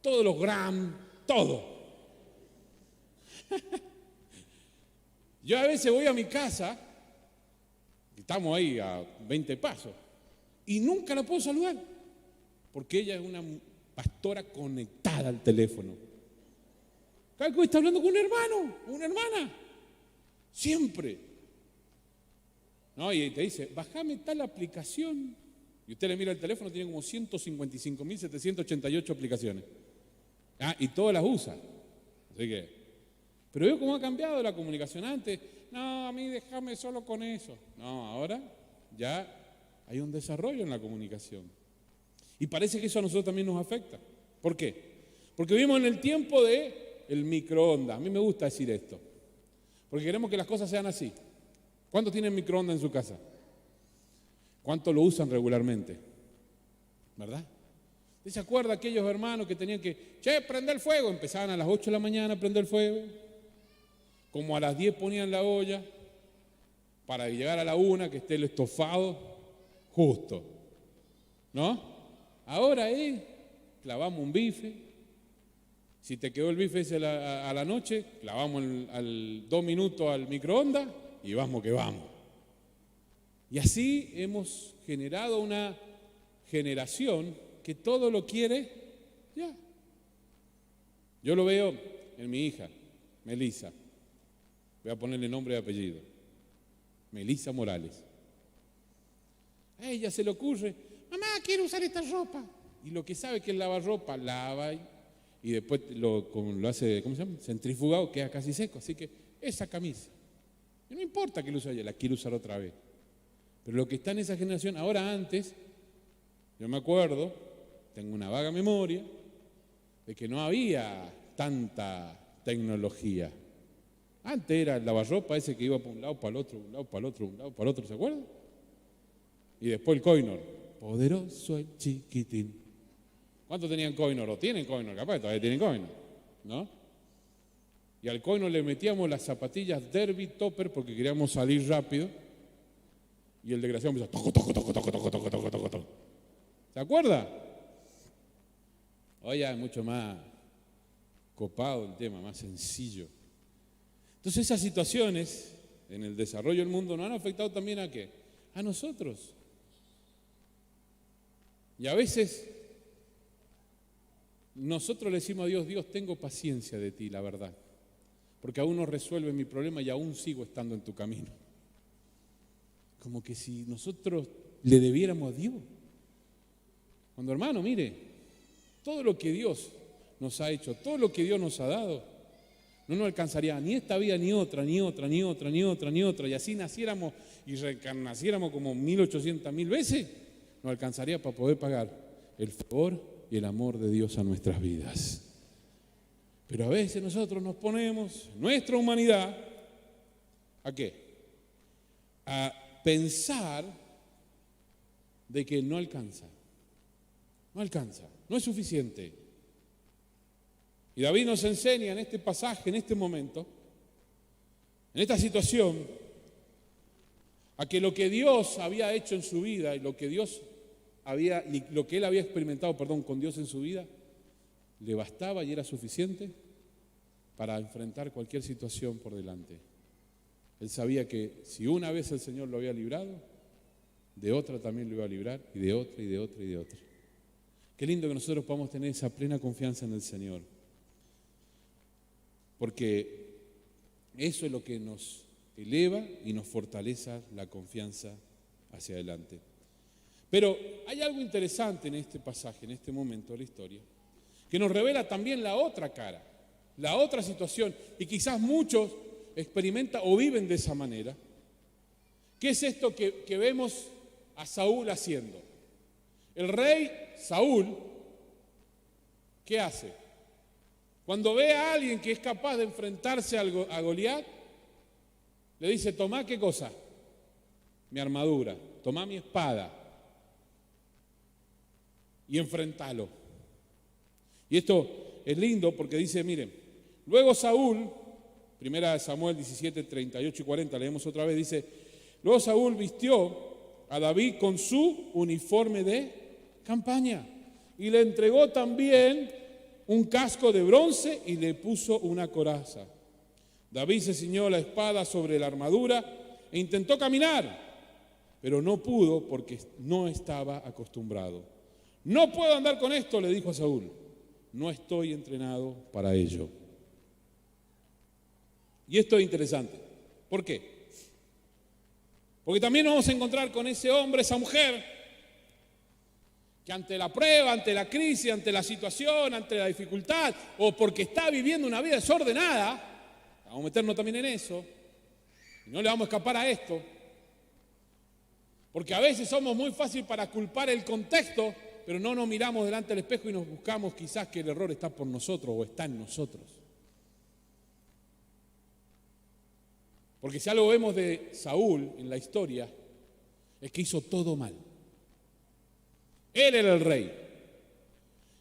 todos los gram, todo. Yo a veces voy a mi casa, estamos ahí a 20 pasos, y nunca la puedo saludar, porque ella es una pastora conectada al teléfono. Cada vez que está hablando con un hermano, una hermana, siempre. No, y te dice, bájame tal aplicación. Y usted le mira el teléfono, tiene como 155.788 aplicaciones. Y todas las usa. Así que, pero veo cómo ha cambiado la comunicación antes. No, a mí déjame solo con eso. No, ahora ya hay un desarrollo en la comunicación. Y parece que eso a nosotros también nos afecta. ¿Por qué? Porque vivimos en el tiempo del microondas. A mí me gusta decir esto. Porque queremos que las cosas sean así. ¿Cuántos tienen microondas en su casa? ¿Cuántos lo usan regularmente? ¿Verdad? ¿Usted se acuerda de aquellos hermanos que tenían que, prender el fuego? Empezaban a las 8 de la mañana a prender el fuego. Como a las 10 ponían la olla para llegar a la 1 que esté el estofado justo. ¿No? Ahora clavamos un bife. Si te quedó el bife ese a la noche, clavamos al 2 minutos al microondas y vamos que vamos. Y así hemos generado una generación que todo lo quiere ya. Yo lo veo en mi hija, Melissa. Voy a ponerle nombre y apellido. Melissa Morales. A ella se le ocurre, mamá, quiero usar esta ropa. Y lo que sabe que es lavar ropa, lava y después lo hace, ¿cómo se llama? Centrifugado, queda casi seco. Así que esa camisa. Y no importa que lo use ella, la quiero usar otra vez. Pero lo que está en esa generación, ahora antes, yo me acuerdo, tengo una vaga memoria, de que no había tanta tecnología. Antes era el lavarropa ese que iba por un lado, para el otro, un lado, para el otro, un lado, para el otro, ¿se acuerdan? Y después el Coinor, poderoso el chiquitín. ¿Cuántos tenían Coinor? ¿O tienen Coinor? Capaz que todavía tienen Coinor, ¿no? Y al Coinor le metíamos las zapatillas Derby Topper porque queríamos salir rápido. Y el desgraciado empezó toco, toco, toco, toco, toco, toco, toco, toco, toco. ¿Se acuerda? Hoy ya es mucho más copado el tema, más sencillo. Entonces esas situaciones en el desarrollo del mundo nos han afectado también ¿a qué? A nosotros. Y a veces nosotros le decimos a Dios, Dios, tengo paciencia de ti, la verdad. Porque aún no resuelve mi problema y aún sigo estando en tu camino. Como que si nosotros le debiéramos a Dios. Cuando hermano, mire, todo lo que Dios nos ha hecho, todo lo que Dios nos ha dado, no nos alcanzaría ni esta vida, ni otra, ni otra, ni otra, ni otra, ni otra. Y así naciéramos y reencarnaciéramos como 1800.000 veces, nos alcanzaría para poder pagar el favor y el amor de Dios a nuestras vidas. Pero a veces nosotros nos ponemos, nuestra humanidad, ¿a qué? A pensar de que no alcanza. No alcanza, no es suficiente. Y David nos enseña en este pasaje, en este momento, en esta situación, a que lo que Dios había hecho en su vida y lo que él había experimentado, con Dios en su vida, le bastaba y era suficiente para enfrentar cualquier situación por delante. Él sabía que si una vez el Señor lo había librado, de otra también lo iba a librar, y de otra, y de otra, y de otra. Qué lindo que nosotros podamos tener esa plena confianza en el Señor, porque eso es lo que nos eleva y nos fortalece la confianza hacia adelante. Pero hay algo interesante en este pasaje, en este momento de la historia, que nos revela también la otra cara, la otra situación, y quizás muchos experimentan o viven de esa manera. ¿Qué es esto que vemos a Saúl haciendo? El rey Saúl, ¿qué hace? Cuando ve a alguien que es capaz de enfrentarse a Goliat, le dice: tomá, ¿qué cosa? Mi armadura, tomá mi espada y enfrentalo. Y esto es lindo porque dice, miren, luego Saúl, 1 Samuel 17, 38 y 40, leemos otra vez, dice: luego Saúl vistió a David con su uniforme de campaña y le entregó también un casco de bronce y le puso una coraza. David se ciñó la espada sobre la armadura e intentó caminar, pero no pudo porque no estaba acostumbrado. No puedo andar con esto, le dijo a Saúl, no estoy entrenado para ello. Y esto es interesante. ¿Por qué? Porque también nos vamos a encontrar con ese hombre, esa mujer, que ante la prueba, ante la crisis, ante la situación, ante la dificultad, o porque está viviendo una vida desordenada, vamos a meternos también en eso, y no le vamos a escapar a esto, porque a veces somos muy fácil para culpar el contexto, pero no nos miramos delante del espejo y nos buscamos quizás que el error está por nosotros o está en nosotros. Porque si algo vemos de Saúl en la historia, es que hizo todo mal. Él era el rey.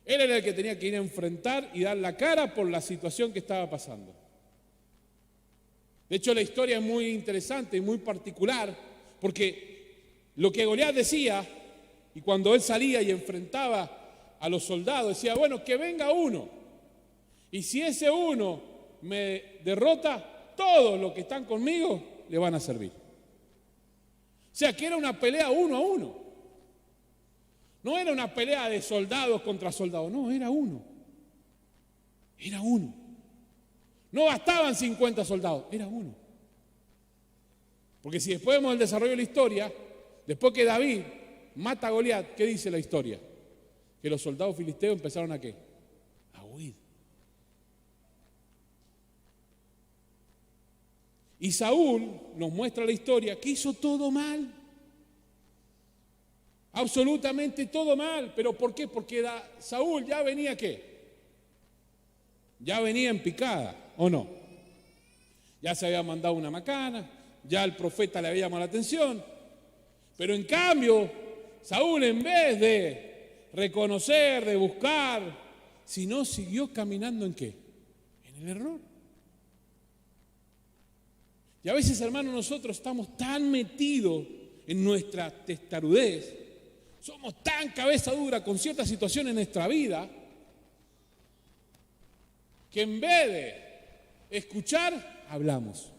Él era el que tenía que ir a enfrentar y dar la cara por la situación que estaba pasando. De hecho, la historia es muy interesante y muy particular, porque lo que Goliat decía, y cuando él salía y enfrentaba a los soldados, decía, bueno, que venga uno. Y si ese uno me derrota, todos los que están conmigo le van a servir. O sea, que era una pelea 1 a 1. No era una pelea de soldados contra soldados, no, era uno. Era uno. No bastaban 50 soldados, era uno. Porque si después vemos el desarrollo de la historia, después que David mata a Goliat, ¿qué dice la historia? Que los soldados filisteos empezaron ¿a qué? A huir. Y Saúl nos muestra la historia que hizo todo mal. Absolutamente todo mal. ¿Pero por qué? Porque Saúl ya venía ¿qué? Ya venía en picada, ¿o no? Ya se había mandado una macana, ya el profeta le había llamado la atención. Pero en cambio, Saúl, en vez de reconocer, de buscar, sino siguió caminando ¿en qué? En el error. Y a veces, hermanos, nosotros estamos tan metidos en nuestra testarudez, somos tan cabeza dura con ciertas situaciones en nuestra vida, que en vez de escuchar, hablamos.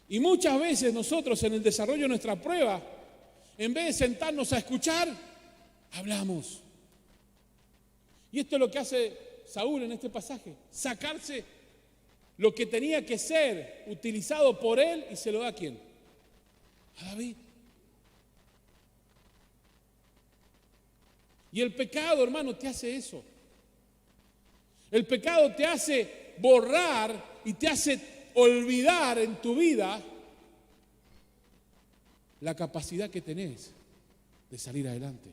Y muchas veces nosotros en el desarrollo de nuestra prueba, en vez de sentarnos a escuchar, hablamos. Y esto es lo que hace Saúl en este pasaje, sacarse lo que tenía que ser utilizado por él y se lo da ¿a quién? A David. Y el pecado, hermano, te hace eso. El pecado te hace borrar y te hace olvidar en tu vida la capacidad que tenés de salir adelante.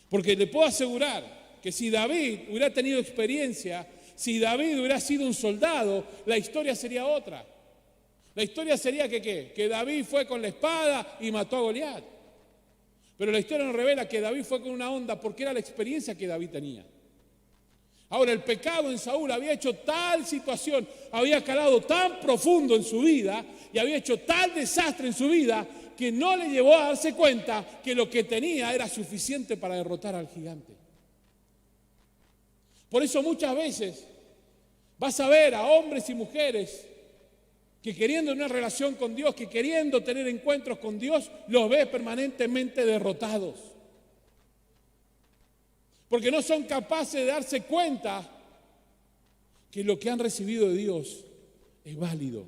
Porque le puedo asegurar que si David hubiera tenido experiencia, si David hubiera sido un soldado, la historia sería otra. La historia sería que ¿qué? Que David fue con la espada y mató a Goliat. Pero la historia nos revela que David fue con una onda porque era la experiencia que David tenía. Ahora, el pecado en Saúl había hecho tal situación, había calado tan profundo en su vida y había hecho tal desastre en su vida que no le llevó a darse cuenta que lo que tenía era suficiente para derrotar al gigante. Por eso muchas veces vas a ver a hombres y mujeres que queriendo una relación con Dios, que queriendo tener encuentros con Dios, los ves permanentemente derrotados. Porque no son capaces de darse cuenta que lo que han recibido de Dios es válido.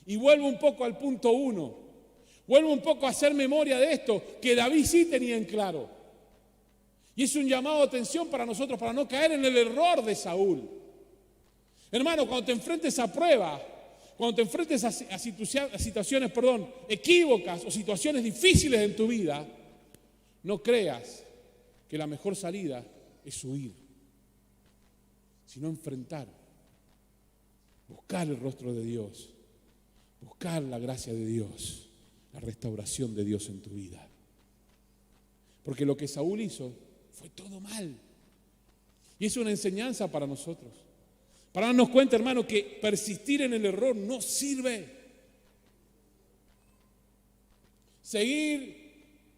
Y vuelvo un poco al punto 1. Vuelvo un poco a hacer memoria de esto, que David sí tenía en claro. Y es un llamado de atención para nosotros, para no caer en el error de Saúl. Hermano, cuando te enfrentes a pruebas, cuando te enfrentes a situaciones, equívocas o situaciones difíciles en tu vida, no creas que la mejor salida es huir, sino enfrentar, buscar el rostro de Dios, buscar la gracia de Dios, la restauración de Dios en tu vida. Porque lo que Saúl hizo fue todo mal. Y es una enseñanza para nosotros. Para darnos cuenta, hermano, que persistir en el error no sirve. Seguir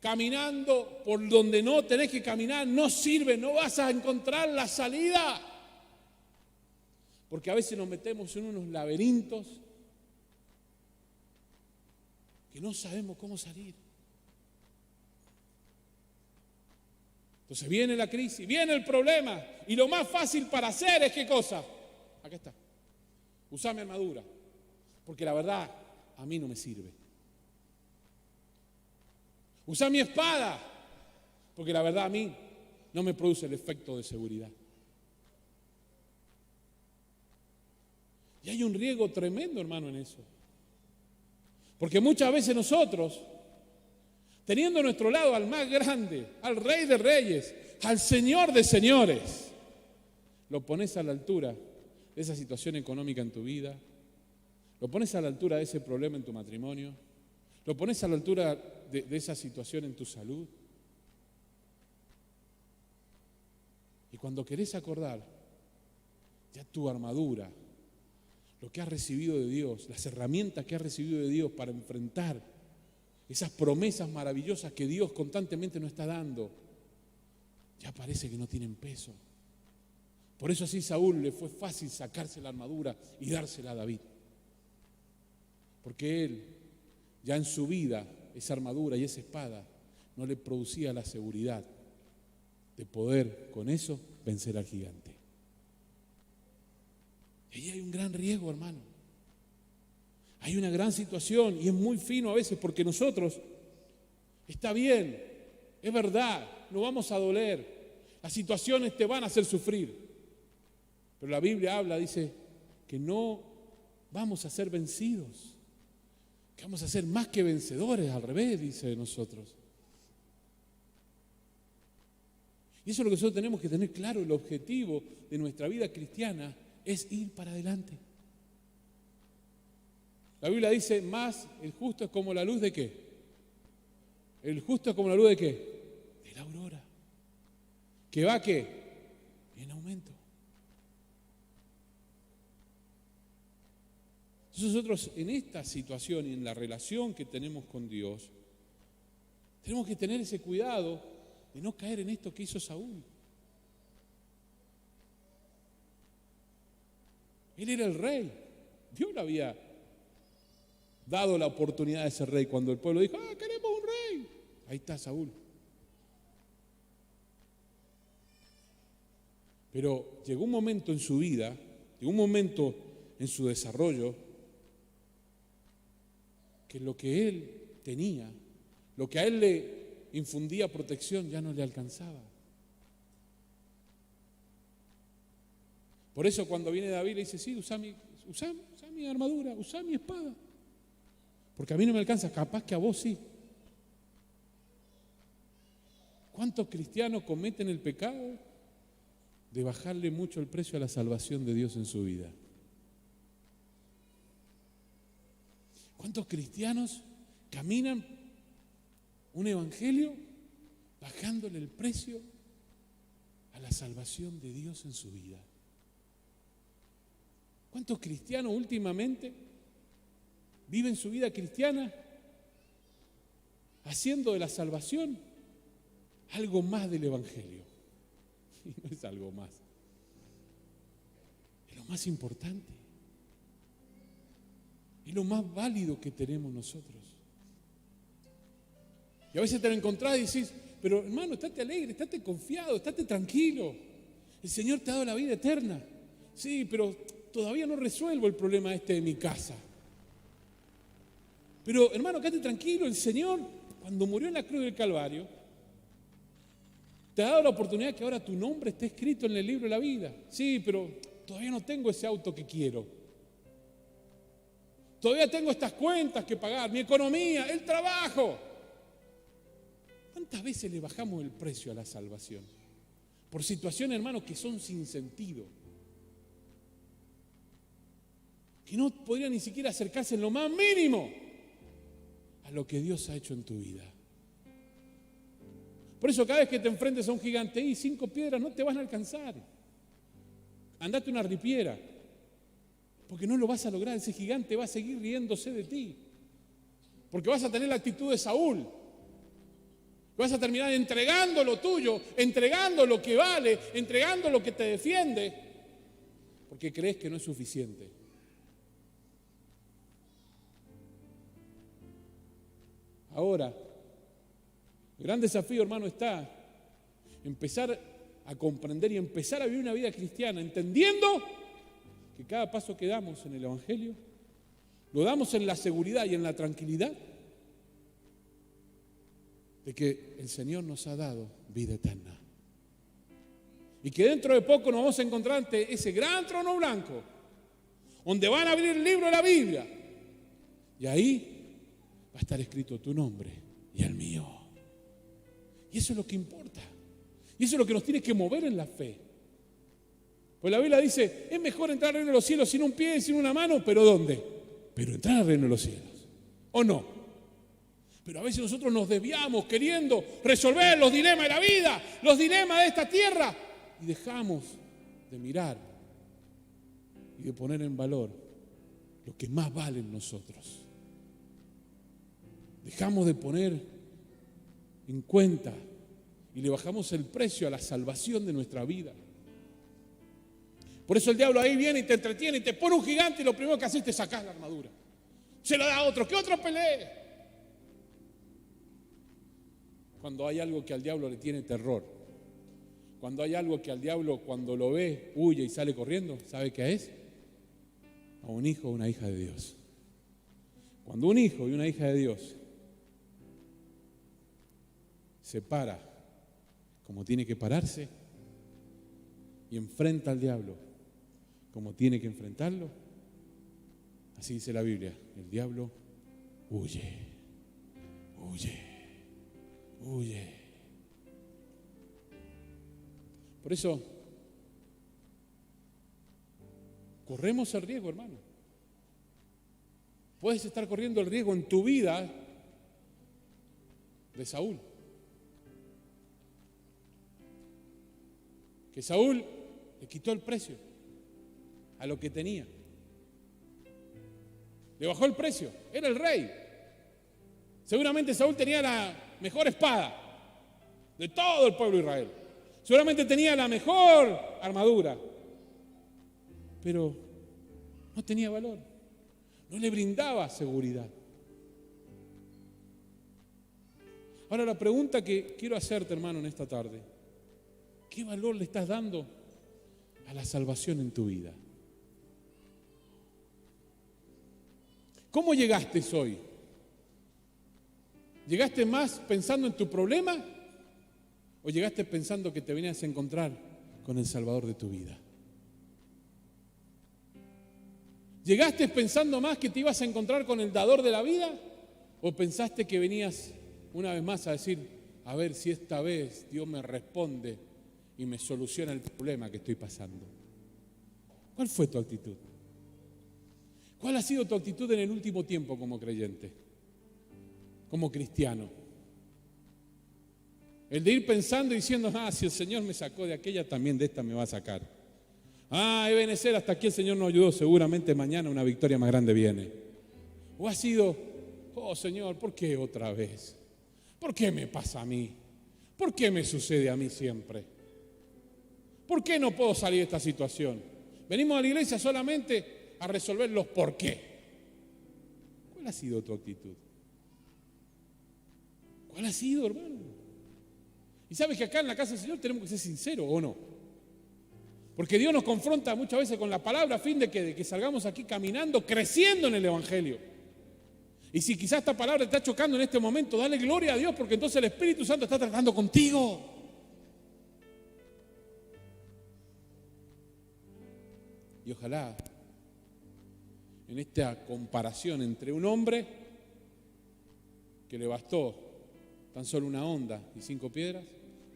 caminando por donde no tenés que caminar no sirve, no vas a encontrar la salida. Porque a veces nos metemos en unos laberintos que no sabemos cómo salir. Entonces viene la crisis, viene el problema, y lo más fácil para hacer es ¿qué cosa? Acá está. Usar mi armadura, porque la verdad a mí no me sirve. Usar mi espada, porque la verdad a mí no me produce el efecto de seguridad. Y hay un riesgo tremendo, hermano, en eso. Porque muchas veces nosotros, teniendo a nuestro lado al más grande, al Rey de Reyes, al Señor de Señores, lo pones a la altura de esa situación económica en tu vida, lo pones a la altura de ese problema en tu matrimonio, lo pones a la altura de esa situación en tu salud. Y cuando querés acordar, ya tu armadura, lo que has recibido de Dios, las herramientas que has recibido de Dios para enfrentar esas promesas maravillosas que Dios constantemente nos está dando, ya parece que no tienen peso. Por eso así Saúl le fue fácil sacarse la armadura y dársela a David. Porque él, ya en su vida, esa armadura y esa espada no le producía la seguridad de poder con eso vencer al gigante. Y ahí hay un gran riesgo, hermano. Hay una gran situación y es muy fino a veces porque nosotros, está bien, es verdad, no vamos a doler, las situaciones te van a hacer sufrir, pero la Biblia habla, dice, que no vamos a ser vencidos, que vamos a ser más que vencedores, al revés, dice de nosotros. Y eso es lo que nosotros tenemos que tener claro, el objetivo de nuestra vida cristiana es ir para adelante. La Biblia dice, más el justo es como la luz de ¿qué? El justo es como la luz de ¿qué? De la aurora. ¿Que va qué? En aumento. Entonces nosotros en esta situación y en la relación que tenemos con Dios, tenemos que tener ese cuidado de no caer en esto que hizo Saúl. Él era el rey. Dios le había dado la oportunidad de ser rey cuando el pueblo dijo, queremos un rey. Ahí está Saúl. Pero llegó un momento en su vida, llegó un momento en su desarrollo, que lo que él tenía, lo que a él le infundía protección, ya no le alcanzaba. Por eso cuando viene David le dice, sí, usa mi armadura, usa mi espada. Porque a mí no me alcanza, capaz que a vos sí. ¿Cuántos cristianos cometen el pecado de bajarle mucho el precio a la salvación de Dios en su vida? ¿Cuántos cristianos caminan un evangelio bajándole el precio a la salvación de Dios en su vida? ¿Cuántos cristianos últimamente viven su vida cristiana haciendo de la salvación algo más del evangelio? Y no es algo más, es lo más importante, es lo más válido que tenemos nosotros. Y a veces te lo encontrás y decís, pero hermano, estate alegre, estate confiado, estate tranquilo. El Señor te ha dado la vida eterna. Sí, pero todavía no resuelvo el problema de mi casa. Pero hermano, quédate tranquilo, el Señor, cuando murió en la cruz del Calvario, te ha dado la oportunidad que ahora tu nombre esté escrito en el libro de la vida. Sí, pero todavía no tengo ese auto que quiero. Todavía tengo estas cuentas que pagar, mi economía, el trabajo. ¿Cuántas veces le bajamos el precio a la salvación? Por situaciones, hermanos, que son sin sentido. Que no podrían ni siquiera acercarse en lo más mínimo a lo que Dios ha hecho en tu vida. Por eso cada vez que te enfrentes a un gigante y 5 piedras no te van a alcanzar. Andate una ripiera, porque no lo vas a lograr. Ese gigante va a seguir riéndose de ti, porque vas a tener la actitud de Saúl. Vas a terminar entregando lo tuyo, entregando lo que vale, entregando lo que te defiende, porque crees que no es suficiente. Ahora, el gran desafío, hermano, está empezar a comprender y empezar a vivir una vida cristiana, entendiendo que cada paso que damos en el Evangelio, lo damos en la seguridad y en la tranquilidad de que el Señor nos ha dado vida eterna. Y que dentro de poco nos vamos a encontrar ante ese gran trono blanco, donde van a abrir el libro de la Biblia. Y ahí va a estar escrito tu nombre y el mío. Y eso es lo que importa. Y eso es lo que nos tiene que mover en la fe. Pues la Biblia dice, es mejor entrar al reino de los cielos sin un pie y sin una mano, ¿pero dónde? Pero entrar al reino de los cielos. ¿O no? Pero a veces nosotros nos desviamos queriendo resolver los dilemas de la vida, los dilemas de esta tierra, y dejamos de mirar y de poner en valor lo que más vale en nosotros. Dejamos de poner en cuenta y le bajamos el precio a la salvación de nuestra vida. Por eso el diablo ahí viene y te entretiene y te pone un gigante y lo primero que haces es te sacas la armadura. Se lo da a otro, que otro pelee. Cuando hay algo que al diablo le tiene terror, cuando hay algo que al diablo cuando lo ve huye y sale corriendo, ¿sabe qué es? A un hijo o una hija de Dios. Cuando un hijo y una hija de Dios se para como tiene que pararse y enfrenta al diablo como tiene que enfrentarlo, así dice la Biblia, el diablo huye, huye, huye. Por eso corremos el riesgo, hermano. Puedes estar corriendo el riesgo en tu vida de Saúl. Que Saúl le quitó el precio a lo que tenía. Le bajó el precio. Era el rey. Seguramente Saúl tenía la mejor espada de todo el pueblo de Israel. Seguramente tenía la mejor armadura. Pero no tenía valor. No le brindaba seguridad. Ahora la pregunta que quiero hacerte, hermano, en esta tarde: ¿qué valor le estás dando a la salvación en tu vida? ¿Cómo llegaste hoy? ¿Llegaste más pensando en tu problema o llegaste pensando que te venías a encontrar con el Salvador de tu vida? ¿Llegaste pensando más que te ibas a encontrar con el dador de la vida o pensaste que venías una vez más a decir, a ver si esta vez Dios me responde y me soluciona el problema que estoy pasando. ¿Cuál fue tu actitud? ¿Cuál ha sido tu actitud en el último tiempo como creyente, como cristiano? El de ir pensando y diciendo, si el Señor me sacó de aquella, también de esta me va a sacar. Ebenecer, hasta aquí el Señor nos ayudó, seguramente mañana una victoria más grande viene. O ha sido, Señor, ¿por qué otra vez? ¿Por qué me pasa a mí? ¿Por qué me sucede a mí siempre? ¿Por qué no puedo salir de esta situación? Venimos a la iglesia solamente a resolver los por qué. ¿Cuál ha sido tu actitud? ¿Cuál ha sido, hermano? Y sabes que acá en la casa del Señor tenemos que ser sinceros, ¿o no? Porque Dios nos confronta muchas veces con la palabra a fin de que salgamos aquí caminando, creciendo en el Evangelio. Y si quizás esta palabra te está chocando en este momento, dale gloria a Dios, porque entonces el Espíritu Santo está tratando contigo. Y ojalá, en esta comparación entre un hombre que le bastó tan solo una honda y 5 piedras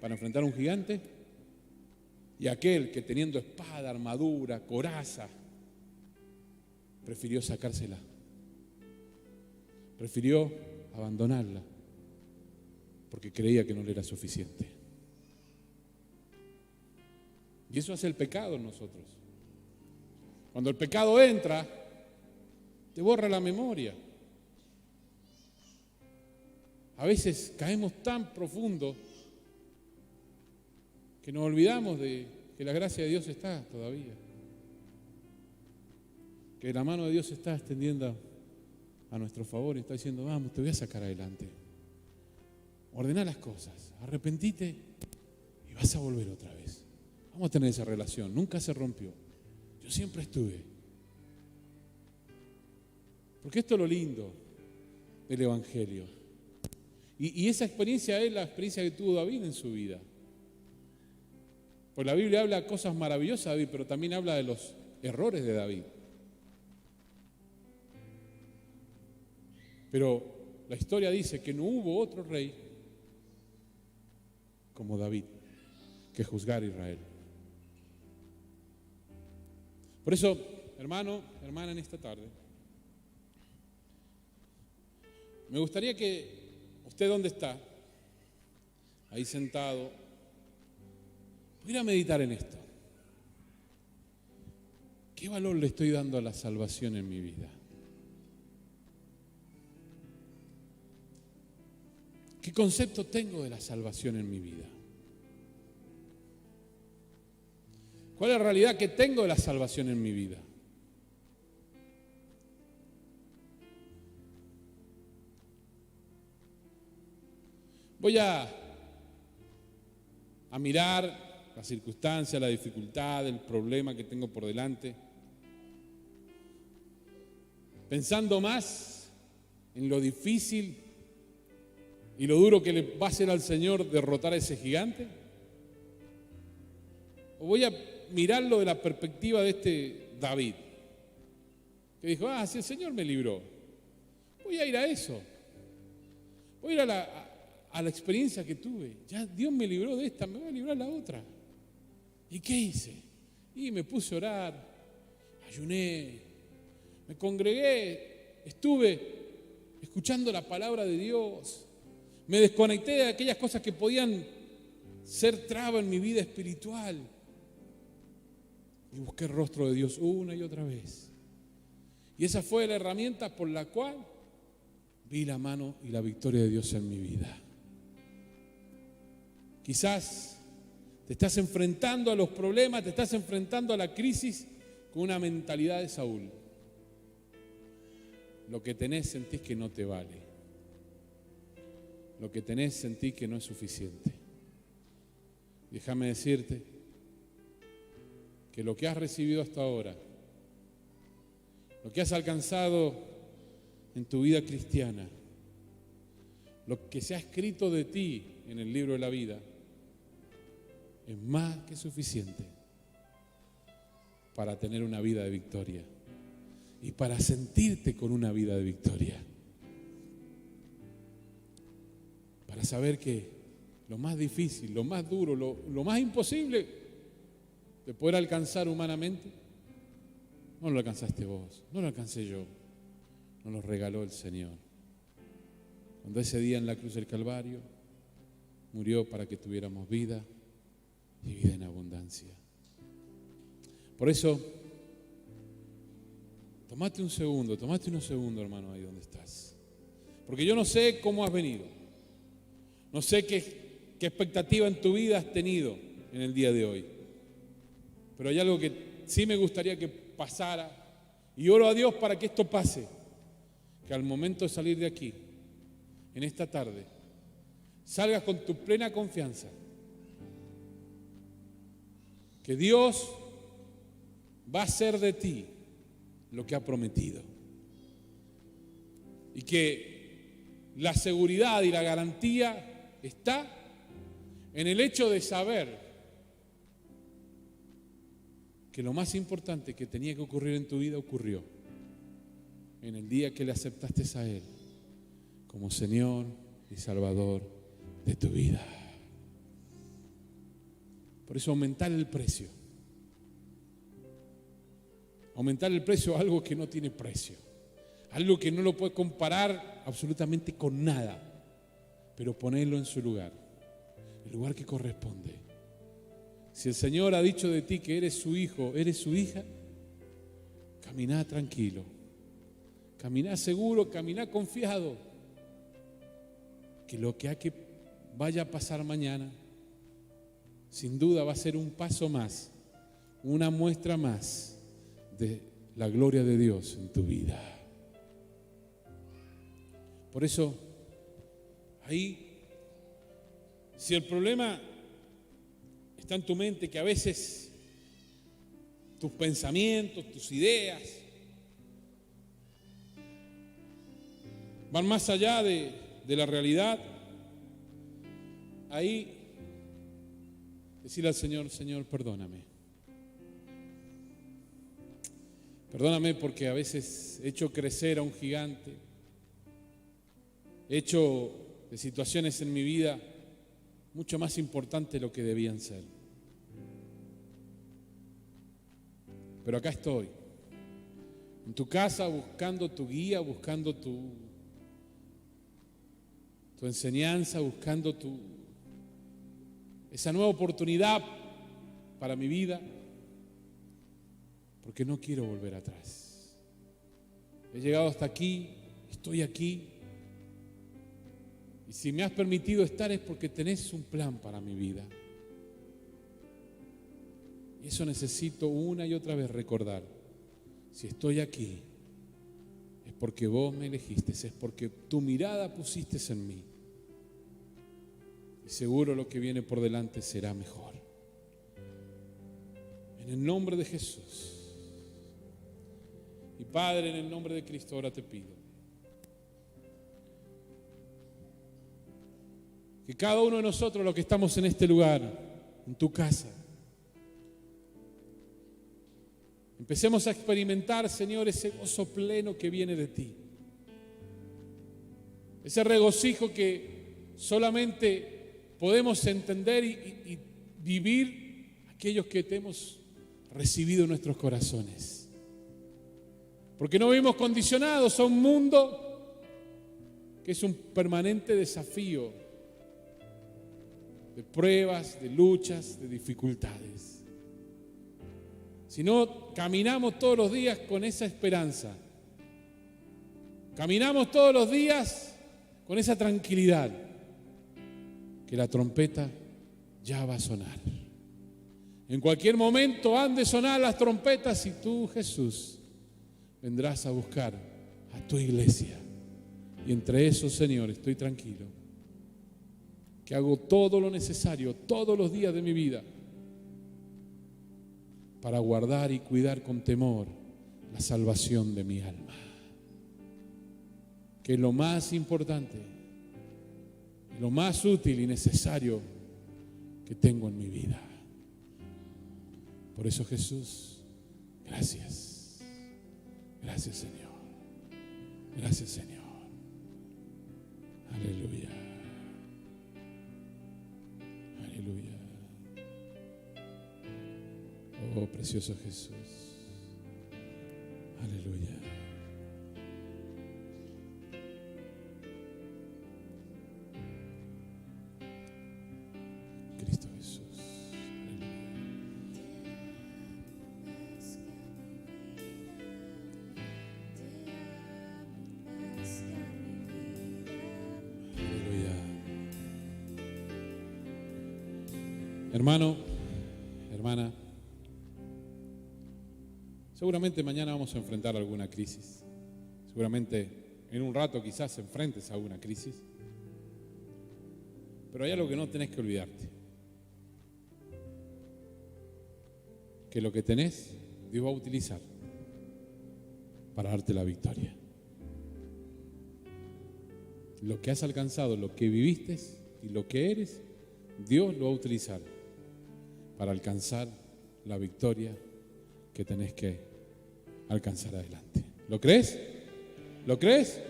para enfrentar a un gigante, y aquel que teniendo espada, armadura, coraza, prefirió sacársela, prefirió abandonarla, porque creía que no le era suficiente. Y eso hace el pecado en nosotros. Cuando el pecado entra, te borra la memoria. A veces caemos tan profundo que nos olvidamos de que la gracia de Dios está todavía. Que la mano de Dios se está extendiendo a nuestro favor y está diciendo, vamos, te voy a sacar adelante. Ordená las cosas, arrepentite y vas a volver otra vez. Vamos a tener esa relación, nunca se rompió. Yo siempre estuve. Porque esto es lo lindo del Evangelio. Y esa experiencia es la experiencia que tuvo David en su vida. Pues la Biblia habla cosas maravillosas de David, pero también habla de los errores de David. Pero la historia dice que no hubo otro rey como David que juzgar a Israel. Por eso, hermano, hermana, en esta tarde, me gustaría que usted, ¿dónde está? Ahí sentado, pudiera meditar en esto. ¿Qué valor le estoy dando a la salvación en mi vida? ¿Qué concepto tengo de la salvación en mi vida? ¿Cuál es la realidad que tengo de la salvación en mi vida? Voy a mirar la circunstancia, la dificultad, el problema que tengo por delante, pensando más en lo difícil y lo duro que le va a hacer al Señor derrotar a ese gigante. ¿O voy a mirarlo de la perspectiva de este David, que dijo, si el Señor me libró, voy a ir a eso, voy a ir a la experiencia que tuve, ya Dios me libró de esta, me va a librar la otra? ¿Y qué hice? Y me puse a orar, ayuné, me congregué, estuve escuchando la palabra de Dios, me desconecté de aquellas cosas que podían ser traba en mi vida espiritual y busqué el rostro de Dios una y otra vez. Y esa fue la herramienta por la cual vi la mano y la victoria de Dios en mi vida. Quizás te estás enfrentando a los problemas, te estás enfrentando a la crisis con una mentalidad de Saúl. Lo que tenés sentís que no te vale. Lo que tenés sentís que no es suficiente. Déjame decirte que lo que has recibido hasta ahora, lo que has alcanzado en tu vida cristiana, lo que se ha escrito de ti en el libro de la vida, es más que suficiente para tener una vida de victoria y para sentirte con una vida de victoria. Para saber que lo más difícil, lo más duro, lo más imposible de poder alcanzar humanamente, no lo alcanzaste vos, no lo alcancé yo, nos lo regaló el Señor. Cuando ese día en la cruz del Calvario murió para que tuviéramos vida y vida en abundancia. Por eso, tomate unos segundos, hermano, ahí donde estás. Porque yo no sé cómo has venido, no sé qué expectativa en tu vida has tenido en el día de hoy, pero hay algo que sí me gustaría que pasara, y oro a Dios para que esto pase, que al momento de salir de aquí, en esta tarde, salgas con tu plena confianza, que Dios va a hacer de ti lo que ha prometido, y que la seguridad y la garantía está en el hecho de saber que lo más importante que tenía que ocurrir en tu vida ocurrió en el día que le aceptaste a Él como Señor y Salvador de tu vida. Por eso aumentar el precio a algo que no tiene precio, algo que no lo puede comparar absolutamente con nada, pero ponerlo en su lugar, el lugar que corresponde. Si el Señor ha dicho de ti que eres su hijo, eres su hija, camina tranquilo, camina seguro, camina confiado, que lo que vaya a pasar mañana, sin duda va a ser un paso más, una muestra más de la gloria de Dios en tu vida. Por eso, ahí, si el problema está en tu mente, que a veces tus pensamientos, tus ideas van más allá de la realidad, ahí decirle al Señor: Señor, perdóname. Perdóname porque a veces he hecho crecer a un gigante, he hecho de situaciones en mi vida mucho más importantes de lo que debían ser. Pero acá estoy, en tu casa, buscando tu guía, buscando tu enseñanza, buscando esa nueva oportunidad para mi vida, porque no quiero volver atrás. He llegado hasta aquí, estoy aquí, y si me has permitido estar es porque tenés un plan para mi vida. Y eso necesito una y otra vez recordar. Si estoy aquí, es porque vos me elegiste, es porque tu mirada pusiste en mí. Y seguro lo que viene por delante será mejor. En el nombre de Jesús. Y Padre, en el nombre de Cristo, ahora te pido que cada uno de nosotros, los que estamos en este lugar, en tu casa, empecemos a experimentar, Señor, ese gozo pleno que viene de ti. Ese regocijo que solamente podemos entender y vivir aquellos que te hemos recibido en nuestros corazones. Porque no vivimos condicionados a un mundo que es un permanente desafío de pruebas, de luchas, de dificultades. Sino caminamos todos los días con esa esperanza. Caminamos todos los días con esa tranquilidad, que la trompeta ya va a sonar. En cualquier momento han de sonar las trompetas y tú, Jesús, vendrás a buscar a tu iglesia. Y entre esos, Señor, estoy tranquilo, que hago todo lo necesario todos los días de mi vida para guardar y cuidar con temor la salvación de mi alma, que es lo más importante, lo más útil y necesario que tengo en mi vida. Por eso, Jesús, gracias. Gracias, Señor. Gracias, Señor. Aleluya. Aleluya. Oh, precioso Jesús. Aleluya. Cristo Jesús. Aleluya. Hermano, hermana, seguramente mañana vamos a enfrentar alguna crisis. Seguramente en un rato quizás enfrentes a alguna crisis. Pero hay algo que no tenés que olvidarte. Que lo que tenés, Dios va a utilizar para darte la victoria. Lo que has alcanzado, lo que viviste y lo que eres, Dios lo va a utilizar para alcanzar la victoria que tenés que alcanzar adelante. ¿Lo crees? ¿Lo crees?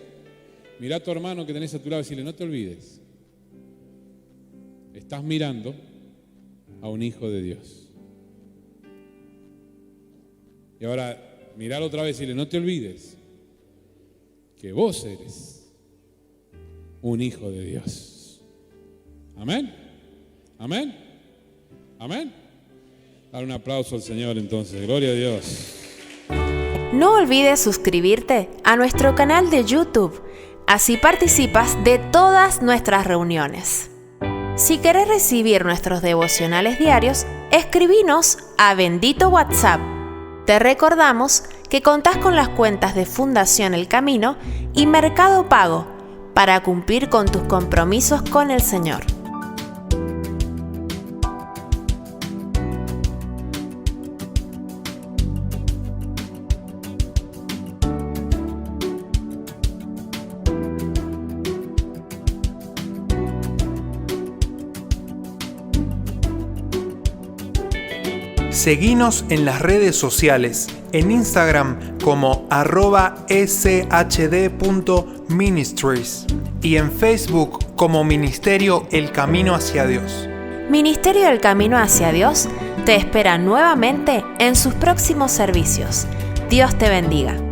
Mirá a tu hermano que tenés a tu lado y decirle, no te olvides. Estás mirando a un hijo de Dios. Y ahora, miralo otra vez y decirle, no te olvides que vos eres un hijo de Dios. Amén. Amén. Amén. Dar un aplauso al Señor entonces. Gloria a Dios.
No olvides suscribirte a nuestro canal de YouTube, así participas de todas nuestras reuniones. Si querés recibir nuestros devocionales diarios, escribinos a Bendito WhatsApp. Te recordamos que contás con las cuentas de Fundación El Camino y Mercado Pago para cumplir con tus compromisos con el Señor.
Seguinos en las redes sociales, en Instagram como @shd.ministries y en Facebook como Ministerio El Camino hacia Dios.
Ministerio El Camino hacia Dios te espera nuevamente en sus próximos servicios. Dios te bendiga.